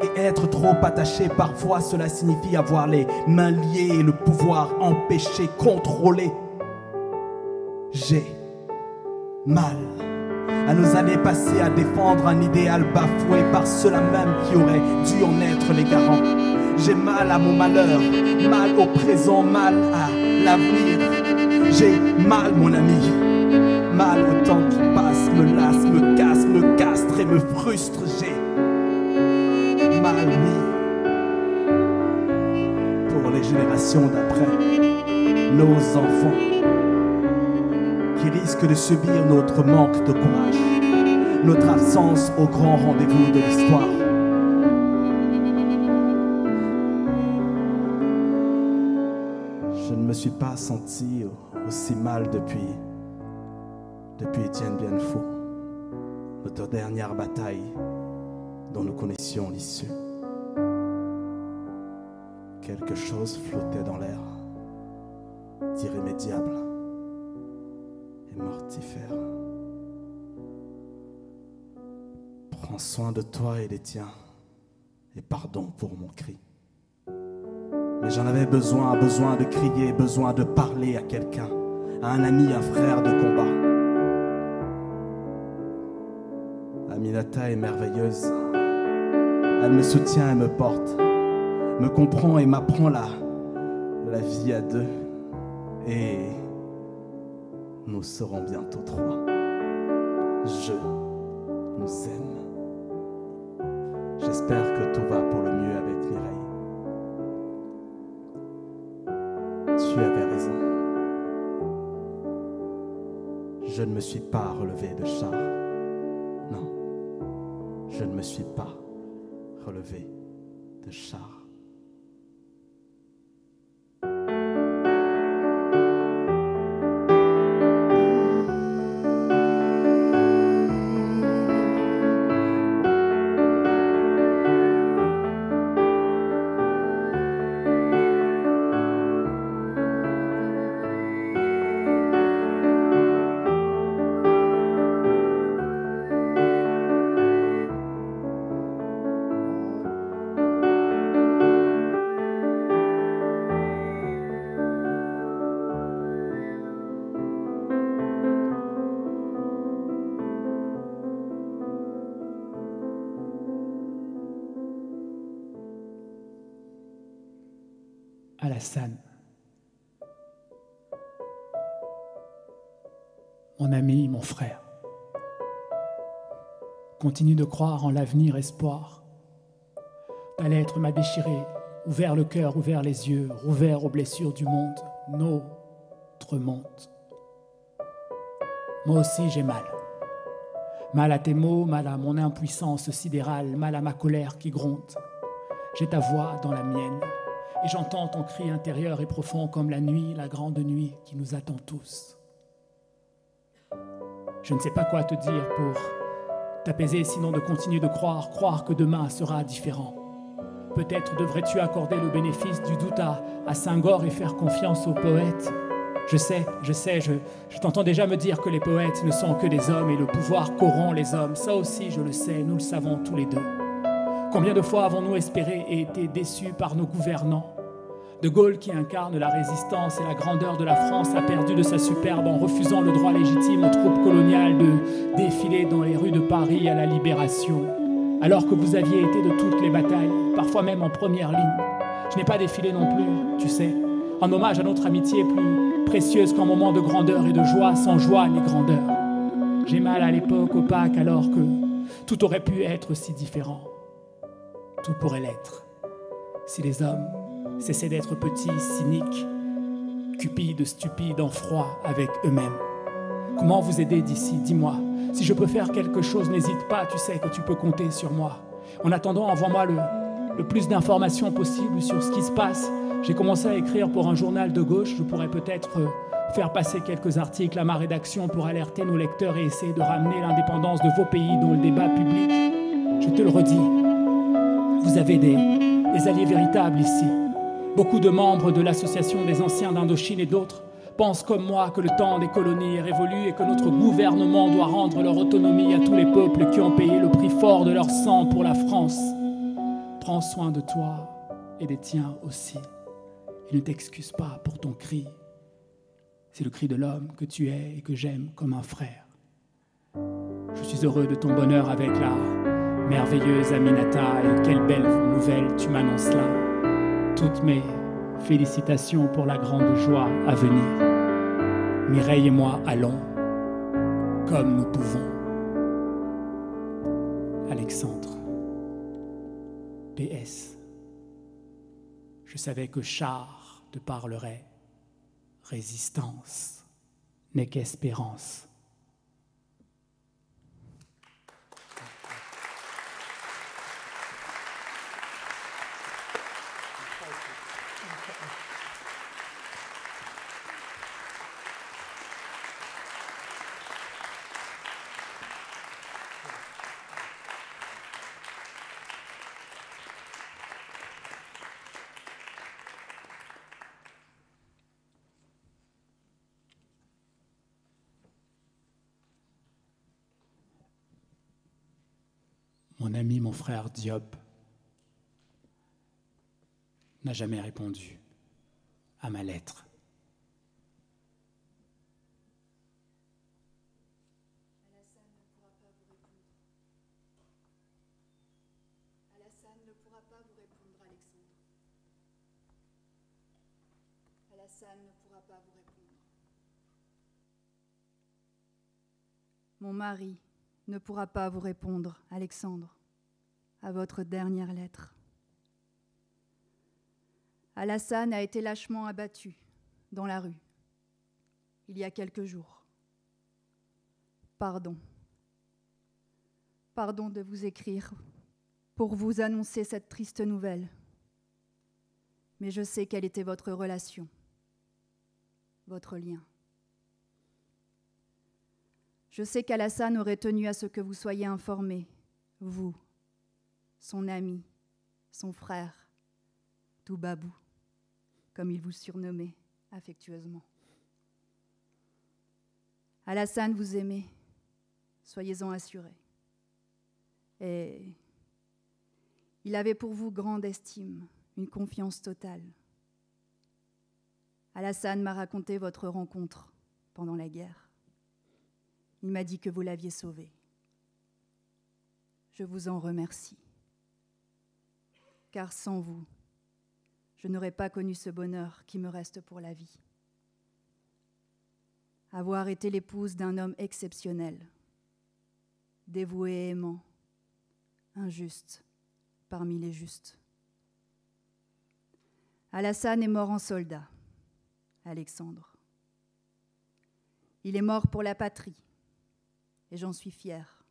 Et être trop attaché, parfois, cela signifie avoir les mains liées et le pouvoir empêché, contrôlé. J'ai mal à nos années passées à défendre un idéal bafoué par ceux-là même qui auraient dû en être les garants. J'ai mal à mon malheur, mal au présent, mal à l'avenir. J'ai mal, mon ami, mal au temps qui passe, me lasse, me casse, me castre et me frustre. J'ai mal, oui, pour les générations d'après, nos enfants qui risquent de subir notre manque de courage, notre absence au grand rendez-vous de l'histoire. Je ne me suis pas senti aussi mal depuis Dien Bien Phu, notre dernière bataille dont nous connaissions l'issue. Quelque chose flottait dans l'air, d'irrémédiable et mortifère. Prends soin de toi et des tiens, et pardon pour mon cri. Mais j'en avais besoin de crier, besoin de parler à quelqu'un, à un ami, un frère de combat. Aminata est merveilleuse. Elle me soutient et me porte, me comprend et m'apprend la vie à deux. Et nous serons bientôt trois. Je nous aime. J'espère que tout va pour le mieux avec Mireille. Tu avais raison. Je ne me suis pas relevé de char. Non, je ne me suis pas relevé de char. Alassane, mon ami, mon frère, continue de croire en l'avenir, espoir. Ta lettre m'a déchiré, ouvert le cœur, ouvert les yeux, rouvert aux blessures du monde. meurtre monte. Moi aussi j'ai mal. Mal à tes mots, mal à mon impuissance sidérale, mal à ma colère qui gronde. J'ai ta voix dans la mienne, et j'entends ton cri intérieur et profond comme la nuit, la grande nuit qui nous attend tous. Je ne sais pas quoi te dire pour t'apaiser, sinon de continuer de croire que demain sera différent. Peut-être devrais-tu accorder le bénéfice du doute à Senghor et faire confiance aux poètes. Je sais, je t'entends déjà me dire que les poètes ne sont que des hommes et le pouvoir corrompt les hommes. Ça aussi, je le sais, nous le savons tous les deux. Combien de fois avons-nous espéré et été déçus par nos gouvernants ? De Gaulle, qui incarne la résistance et la grandeur de la France, a perdu de sa superbe en refusant le droit légitime aux troupes coloniales de défiler dans les rues de Paris à la libération, alors que vous aviez été de toutes les batailles, parfois même en première ligne. Je n'ai pas défilé non plus, tu sais, en hommage à notre amitié plus précieuse qu'en moment de grandeur et de joie, sans joie ni grandeur. J'ai mal à l'époque opaque alors que tout aurait pu être si différent. Tout pourrait l'être si les hommes cessaient d'être petits, cyniques, cupides, stupides, en froid avec eux-mêmes. Comment vous aider d'ici? Dis-moi. Si je peux faire quelque chose, n'hésite pas, tu sais que tu peux compter sur moi. En attendant, envoie-moi le plus d'informations possible sur ce qui se passe. J'ai commencé à écrire pour un journal de gauche. Je pourrais peut-être faire passer quelques articles à ma rédaction pour alerter nos lecteurs et essayer de ramener l'indépendance de vos pays dans le débat public. Je te le redis, vous avez des alliés véritables ici. Beaucoup de membres de l'Association des anciens d'Indochine et d'autres pensent comme moi que le temps des colonies est révolu et que notre gouvernement doit rendre leur autonomie à tous les peuples qui ont payé le prix fort de leur sang pour la France. Prends soin de toi et des tiens aussi. Et ne t'excuse pas pour ton cri. C'est le cri de l'homme que tu es et que j'aime comme un frère. Je suis heureux de ton bonheur avec la merveilleuse Aminata et quelle belle nouvelle tu m'annonces là. Toutes mes félicitations pour la grande joie à venir. Mireille et moi allons comme nous pouvons. Alexandre. PS. Je savais que char te parlerait. Résistance n'est qu'espérance. Mon ami, mon frère Diop, n'a jamais répondu à ma lettre. Alassane ne pourra pas vous répondre, Alexandre. Alassane ne pourra pas vous répondre. Mon mari ne pourra pas vous répondre, Alexandre, à votre dernière lettre. Alassane a été lâchement abattu dans la rue il y a quelques jours. Pardon. Pardon de vous écrire pour vous annoncer cette triste nouvelle. Mais je sais quelle était votre relation, votre lien. Je sais qu'Alassane aurait tenu à ce que vous soyez informés, vous, son ami, son frère, Toubabou, comme il vous surnommait affectueusement. Alassane vous aimait, soyez-en assurés. Et il avait pour vous grande estime, une confiance totale. Alassane m'a raconté votre rencontre pendant la guerre. Il m'a dit que vous l'aviez sauvé. Je vous en remercie. Car sans vous, je n'aurais pas connu ce bonheur qui me reste pour la vie. Avoir été l'épouse d'un homme exceptionnel, dévoué et aimant, injuste parmi les justes. Alassane est mort en soldat, Alexandre. Il est mort pour la patrie, et j'en suis fière.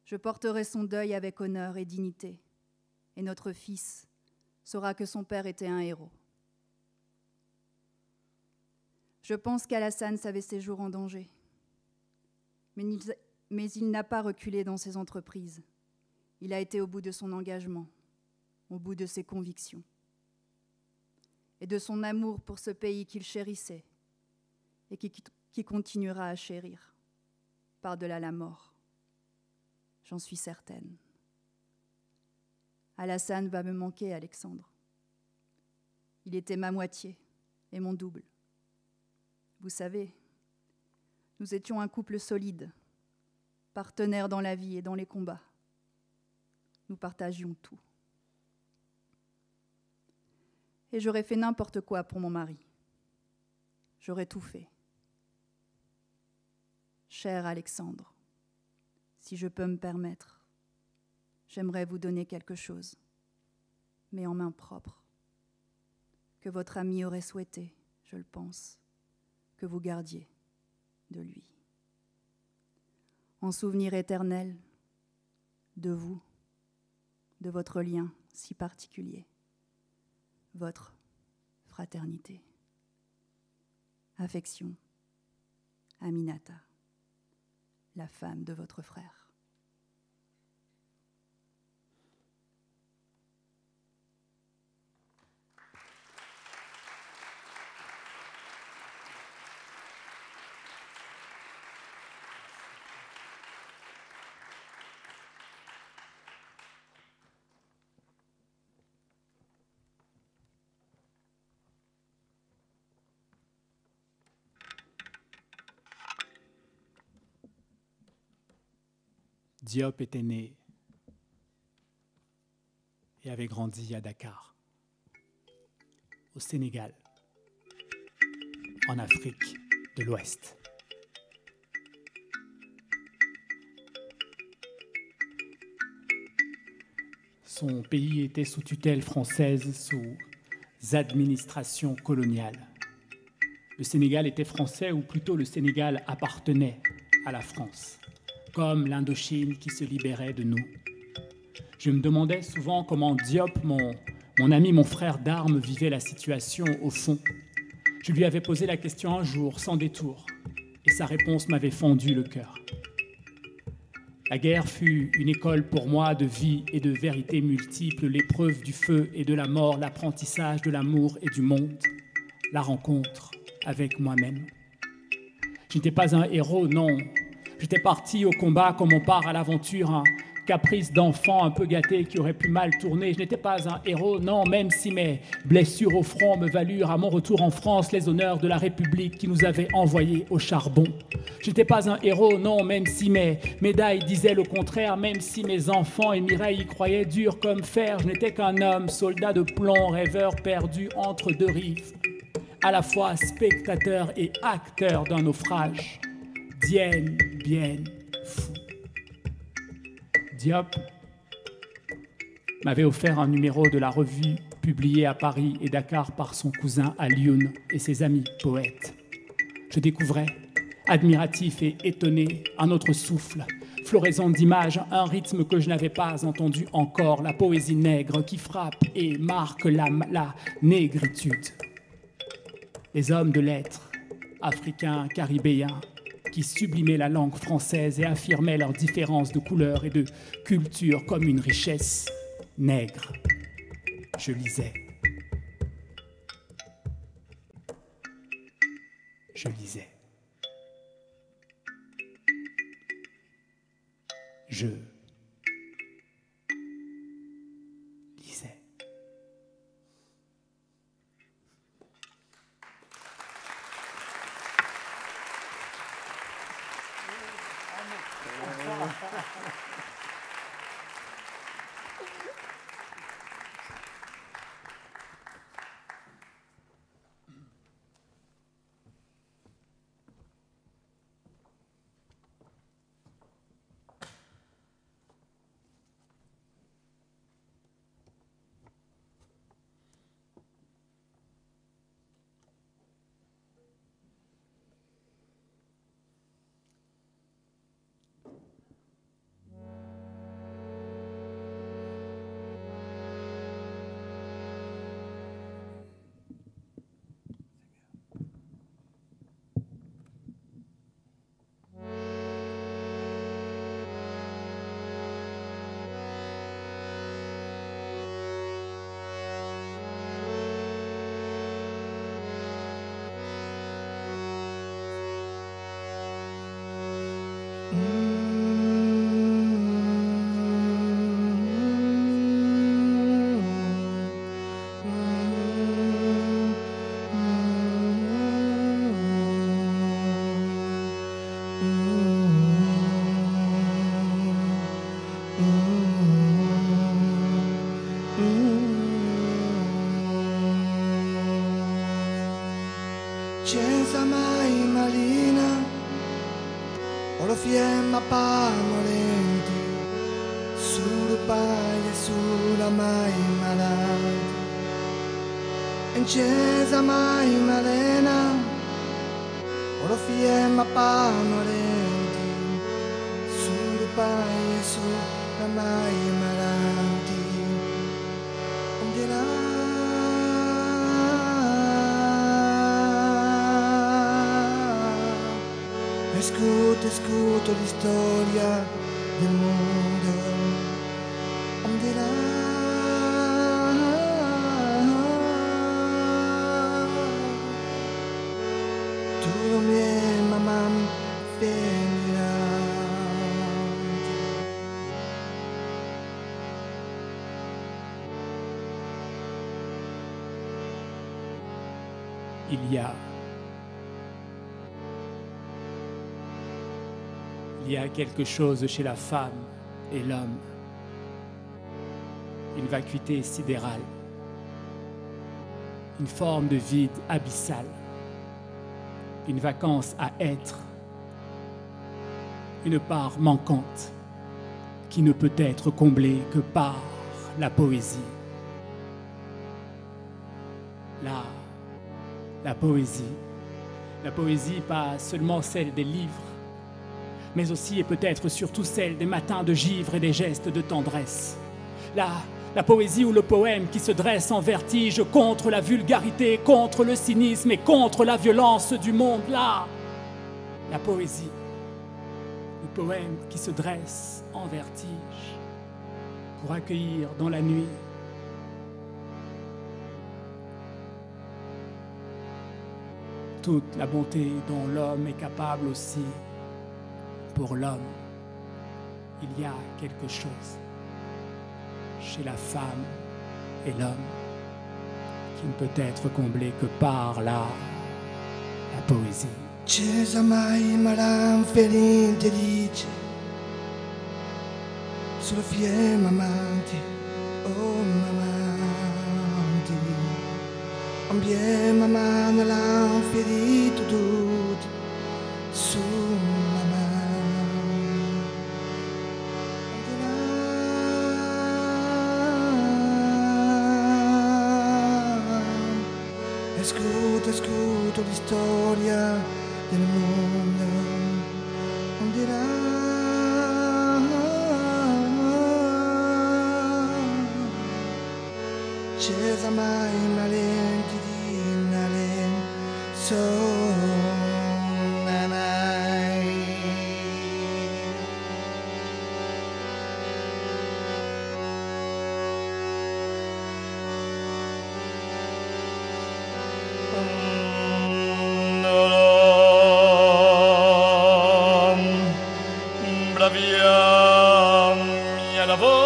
Je porterai son deuil avec honneur et dignité, et notre fils saura que son père était un héros. Je pense qu'Alassane savait ses jours en danger, mais il n'a pas reculé dans ses entreprises. Il a été au bout de son engagement, au bout de ses convictions, et de son amour pour ce pays qu'il chérissait et qui continuera à chérir par-delà la mort. J'en suis certaine. Alassane va me manquer, Alexandre. Il était ma moitié et mon double. Vous savez, nous étions un couple solide, partenaires dans la vie et dans les combats. Nous partagions tout. Et j'aurais fait n'importe quoi pour mon mari. J'aurais tout fait. Cher Alexandre, si je peux me permettre, j'aimerais vous donner quelque chose, mais en main propre, que votre ami aurait souhaité, je le pense, que vous gardiez de lui. En souvenir éternel de vous, de votre lien si particulier, votre fraternité. Affection, Aminata, la femme de votre frère. Diop était né et avait grandi à Dakar, au Sénégal, en Afrique de l'Ouest. Son pays était sous tutelle française, sous administration coloniale. Le Sénégal était français, ou plutôt le Sénégal appartenait à la France, comme l'Indochine qui se libérait de nous. Je me demandais souvent comment Diop, mon ami, mon frère d'armes, vivait la situation au fond. Je lui avais posé la question un jour, sans détour, et sa réponse m'avait fendu le cœur. La guerre fut une école pour moi de vie et de vérités multiples, l'épreuve du feu et de la mort, l'apprentissage de l'amour et du monde, la rencontre avec moi-même. Je n'étais pas un héros, non. J'étais parti au combat comme on part à l'aventure, un caprice d'enfant un peu gâté qui aurait pu mal tourner. Je n'étais pas un héros, non, même si mes blessures au front me valurent à mon retour en France les honneurs de la République qui nous avait envoyés au charbon. Je n'étais pas un héros, non, même si mes médailles disaient le contraire, même si mes enfants et Mireille y croyaient dur comme fer. Je n'étais qu'un homme, soldat de plomb, rêveur perdu entre deux rives, à la fois spectateur et acteur d'un naufrage. Dienne, bien, fou. Diop m'avait offert un numéro de la revue publié à Paris et Dakar par son cousin Alioune et ses amis poètes. Je découvrais, admiratif et étonné, un autre souffle, floraison d'images, un rythme que je n'avais pas entendu encore, la poésie nègre qui frappe et marque la négritude. Les hommes de lettres, africains, caribéens, qui sublimaient la langue française et affirmaient leurs différences de couleur et de culture comme une richesse nègre. Je lisais. Je lisais. Je lisais. Senza mai malina, o lo fiemma pamolenti, sul paio e sulla mai malati. Senza mai malena, o lo fiemma pamolenti, sul paio e sulla mai malati. Escuto la storia del mondo. Onde tu mi mamma venirà. Il y a quelque chose chez la femme et l'homme, une vacuité sidérale, une forme de vide abyssal, une vacance à être, une part manquante qui ne peut être comblée que par la poésie. La poésie pas seulement celle des livres, mais aussi et peut-être surtout celle des matins de givre et des gestes de tendresse. La poésie ou le poème qui se dresse en vertige contre la vulgarité, contre le cynisme et contre la violence du monde. La poésie, le poème qui se dresse en vertige pour accueillir dans la nuit toute la bonté dont l'homme est capable aussi. Pour l'homme, il y a quelque chose chez la femme et l'homme qui ne peut être comblé que par la poésie. Cesa mai malam felice dice sulla fiemma amanti, oh mamanti, ambie mamma nella ferito tutti su mamma. Escuto la storia del mondo, onde Cesa mai malenti di nalen sonanai. Bravia mia lavon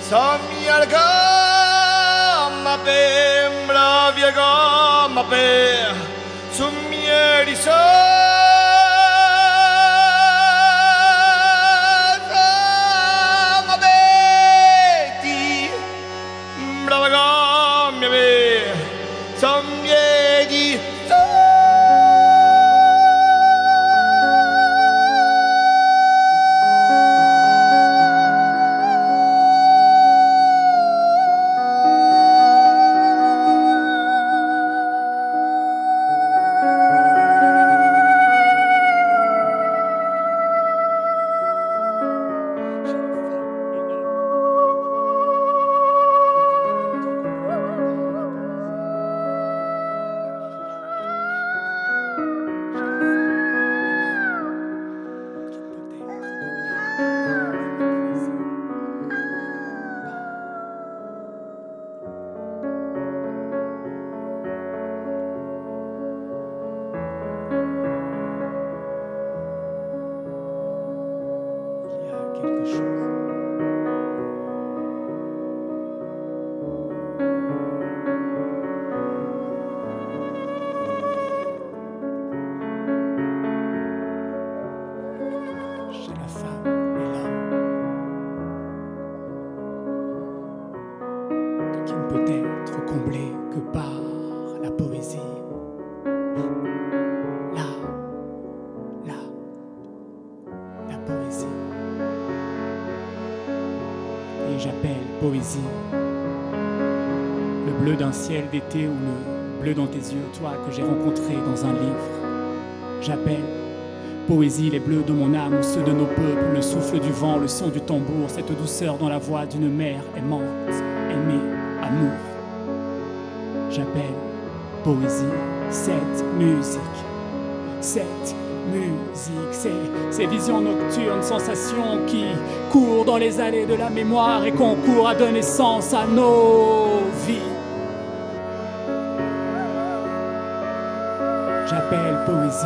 Samia gamma per bravia gamma per summieri gamma beti brava gamma per summieri poésie. Le bleu d'un ciel d'été ou le bleu dans tes yeux, toi que j'ai rencontré dans un livre. J'appelle poésie les bleus de mon âme ou ceux de nos peuples, le souffle du vent, le son du tambour, cette douceur dans la voix d'une mère aimante, aimée, amour. J'appelle poésie cette musique, ces visions nocturnes, sensations qui courent dans les allées de la mémoire et concourent à donner sens à nos vies. J'appelle poésie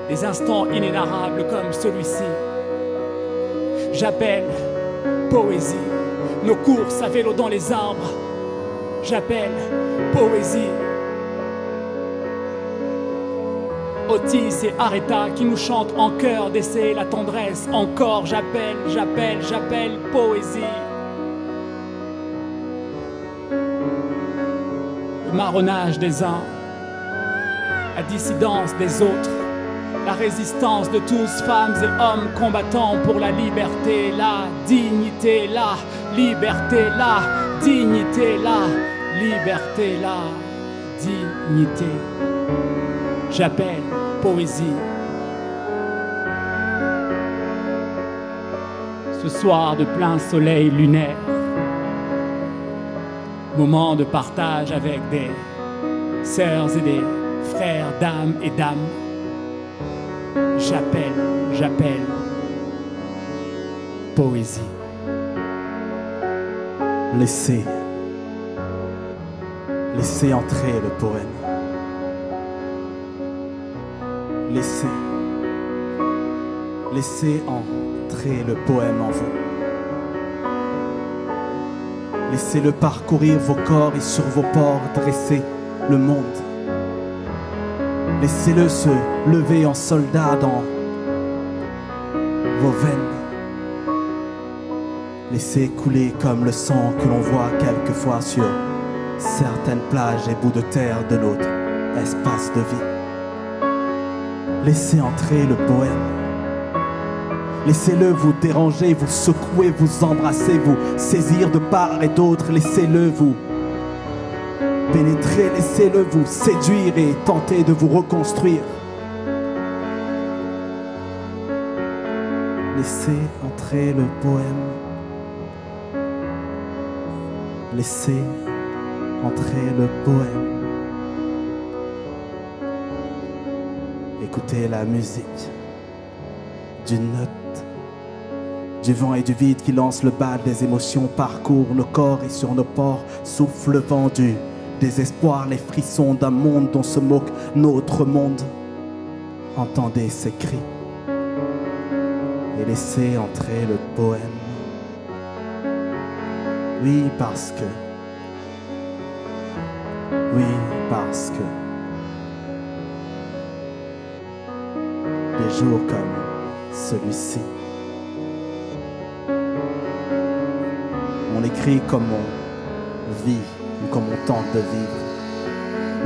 des instants inénarrables comme celui-ci. J'appelle poésie nos courses à vélo dans les arbres. J'appelle poésie Otis et Aretha qui nous chantent en chœur d'essayer la tendresse. Encore j'appelle poésie. Le marronnage des uns, la dissidence des autres, la résistance de tous, femmes et hommes combattant pour la liberté, la dignité, la liberté, la dignité, la liberté, la dignité. J'appelle poésie. Ce soir de plein soleil lunaire, moment de partage avec des sœurs et des frères d'âme et d'âme. J'appelle poésie. Laissez entrer le poème. Laissez entrer le poème en vous. Laissez-le parcourir vos corps et sur vos pores dresser le monde. Laissez-le se lever en soldat dans vos veines. Laissez couler comme le sang que l'on voit quelquefois sur certaines plages et bouts de terre de notre espace de vie. Laissez entrer le poème. Laissez-le vous déranger, vous secouer, vous embrasser, vous saisir de part et d'autre. Laissez-le vous pénétrer, laissez-le vous séduire et tenter de vous reconstruire. Laissez entrer le poème. Laissez entrer le poème. Écoutez la musique d'une note, du vent et du vide qui lance le bal des émotions, parcourt nos corps et sur nos pores souffle le vent du désespoir, les frissons d'un monde dont se moque notre monde. Entendez ces cris et laissez entrer le poème. Oui, parce que des jours comme celui-ci, on écrit comme on vit ou comme on tente de vivre.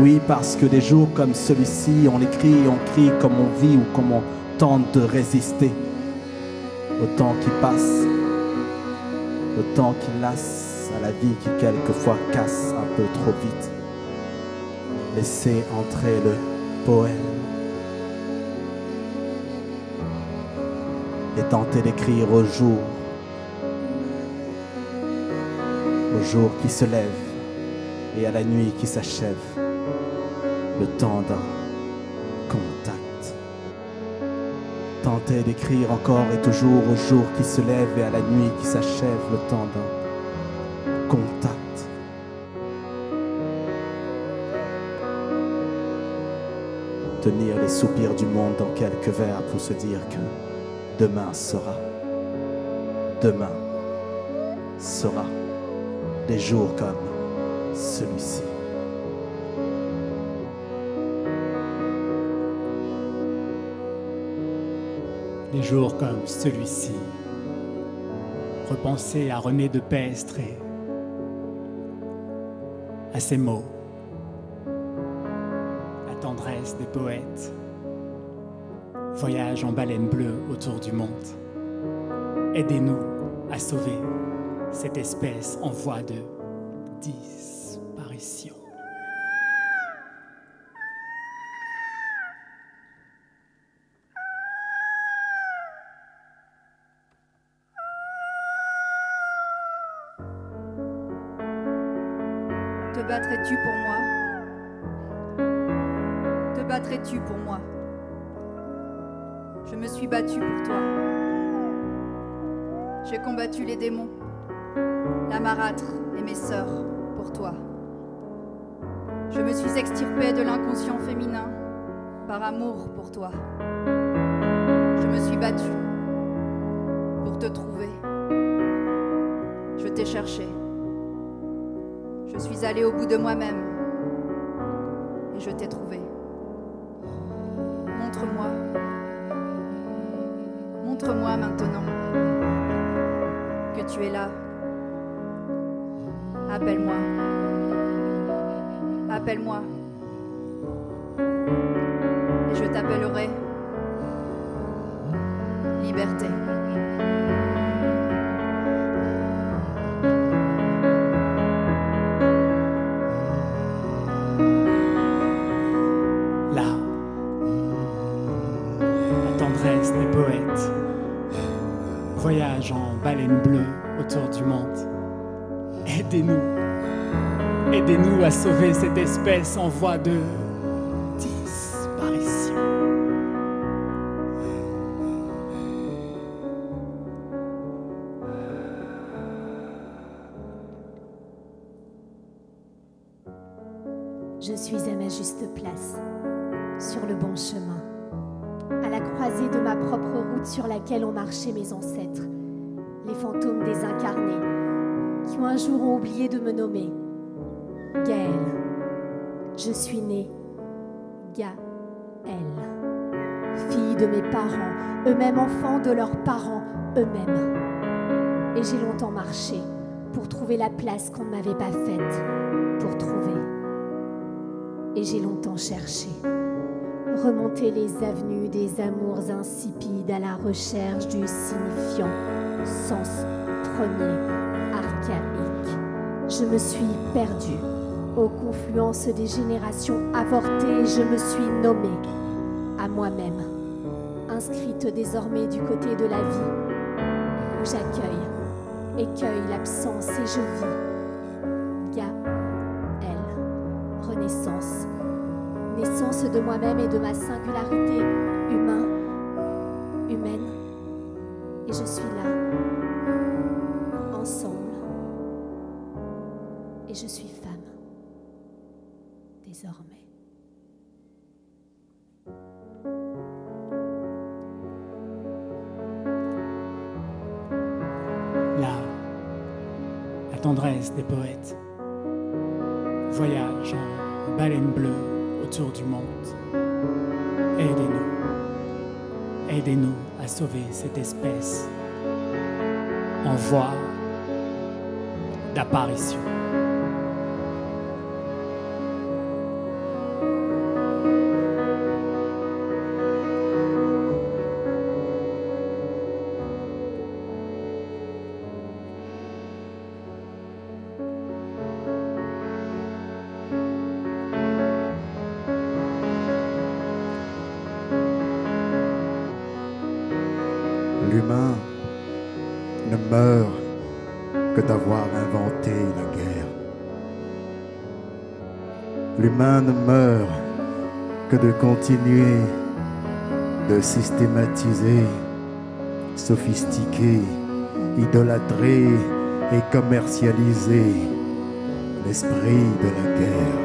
Oui, parce que des jours comme celui-ci, on écrit et on crie comme on vit ou comme on tente de résister au temps qui passe, au temps qui lasse, à la vie qui quelquefois casse un peu trop vite. Laissez entrer le poème et tentez d'écrire au jour qui se lève et à la nuit qui s'achève, le temps d'un contact. Tentez d'écrire encore et toujours au jour qui se lève et à la nuit qui s'achève, le temps d'un contact. Tenir les soupirs du monde dans quelques vers pour se dire que demain sera des jours comme celui-ci. Des jours comme celui-ci. Repensez à René de Pestre et à ses mots. La tendresse des poètes. Voyage en baleine bleue autour du monde. aidez-nous à sauver cette espèce en voie de disparition. Te battrais-tu pour moi? Te battrais-tu pour moi? Je me suis battue pour toi. J'ai combattu les démons, la marâtre et mes sœurs pour toi. Je me suis extirpée de l'inconscient féminin par amour pour toi. Je me suis battue pour te trouver. Je t'ai cherché. Je suis allée au bout de moi-même et je t'ai trouvé. Montre-moi. Montre-moi maintenant que tu es là. Appelle-moi. Appelle-moi. Et je t'appellerai liberté. Là, la tendresse des poètes voyage en baleine bleue autour du monde. Aidez-nous. Aidez-nous à sauver cette espèce en voie de disparition. Je suis à ma juste place, sur le bon chemin, à la croisée de ma propre route sur laquelle ont marché mes ancêtres, les fantômes désincarnés, qui un jour ont oublié de me nommer. Gaëlle. Je suis née Gaëlle, fille de mes parents, eux-mêmes enfants de leurs parents eux-mêmes. Et j'ai longtemps marché pour trouver la place qu'on ne m'avait pas faite pour trouver. Et j'ai longtemps cherché, remonté les avenues des amours insipides à la recherche du signifiant, sens premier, archaïque. Je me suis perdue aux confluences des générations avortées. Je me suis nommée à moi-même, inscrite désormais du côté de la vie, où j'accueille, écueille l'absence et je vis. Gaëlle, renaissance, naissance de moi-même et de ma singularité humaine, et je suis là, ensemble, et je suis femme, désormais. Là, la tendresse des poètes voyage en baleine bleue autour du monde. Aidez-nous. Aidez-nous à sauver cette espèce en voie d'apparition. L'humain ne meurt que d'avoir inventé la guerre. L'humain ne meurt que de continuer de systématiser, sophistiquer, idolâtrer et commercialiser l'esprit de la guerre.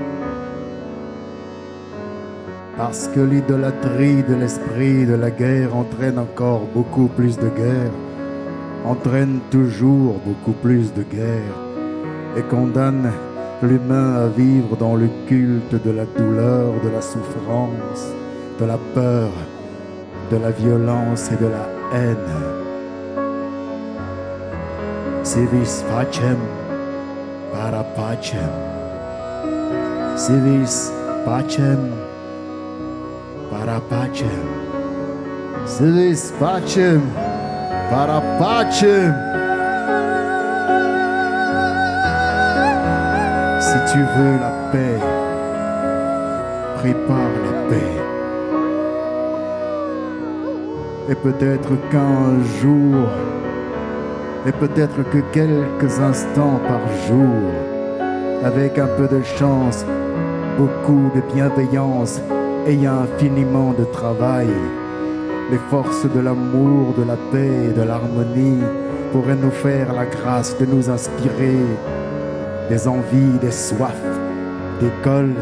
Parce que l'idolâtrie de l'esprit de la guerre entraîne encore beaucoup plus de guerre, entraîne toujours beaucoup plus de guerre et condamne l'humain à vivre dans le culte de la douleur, de la souffrance, de la peur, de la violence et de la haine. Si vis pacem, para pacem. Si vis pacem, para pacem. Si vis pacem, Parapace. Si tu veux la paix, prépare la paix. Et peut-être qu'un jour, et peut-être que quelques instants par jour, avec un peu de chance, beaucoup de bienveillance et infiniment de travail, les forces de l'amour, de la paix et de l'harmonie pourraient nous faire la grâce de nous inspirer des envies, des soifs, des cols,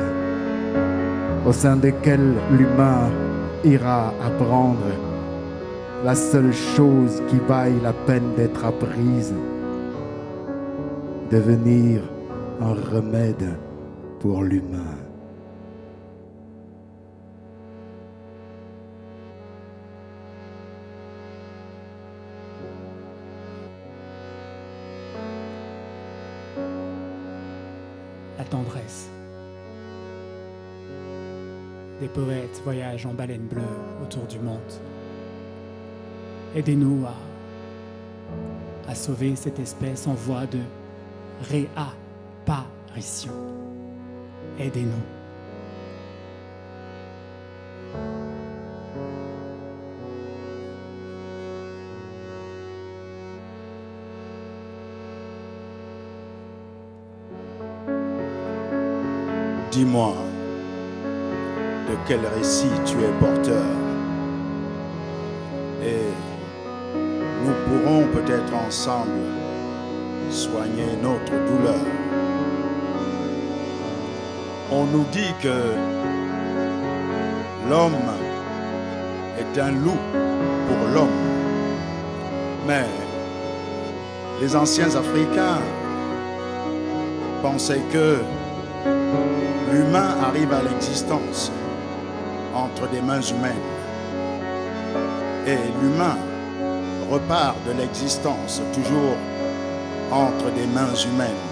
au sein desquels l'humain ira apprendre la seule chose qui vaille la peine d'être apprise, devenir un remède pour l'humain. La tendresse. Des poètes voyagent en baleine bleue autour du monde. Aidez-nous à sauver cette espèce en voie de réapparition. Aidez-nous. Dis-moi, de quel récit tu es porteur? Et nous pourrons peut-être ensemble soigner notre douleur. On nous dit que l'homme est un loup pour l'homme. Mais les anciens Africains pensaient que l'humain arrive à l'existence entre des mains humaines et l'humain repart de l'existence toujours entre des mains humaines.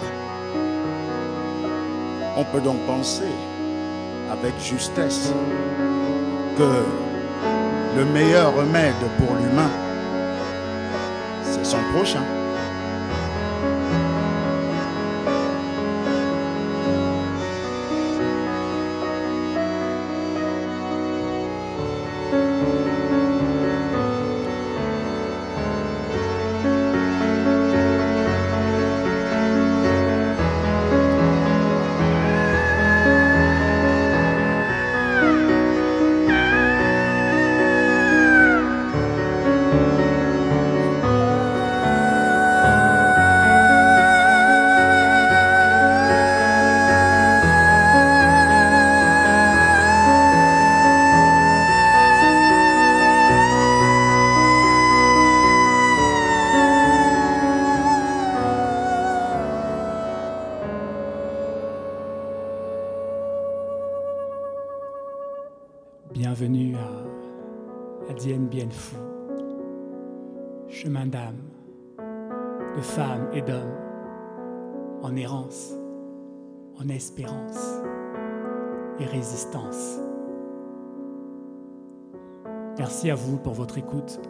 On peut donc penser avec justesse que le meilleur remède pour l'humain, c'est son prochain. Bienvenue à Dien Bien Phu, chemin d'âme, de femmes et d'hommes, en errance, en espérance et résistance. Merci à vous pour votre écoute.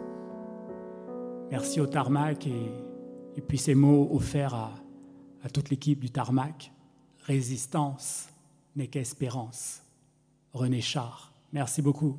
Merci au Tarmac et puis ces mots offerts à toute l'équipe du Tarmac. Résistance n'est qu'espérance. René Char. Merci beaucoup.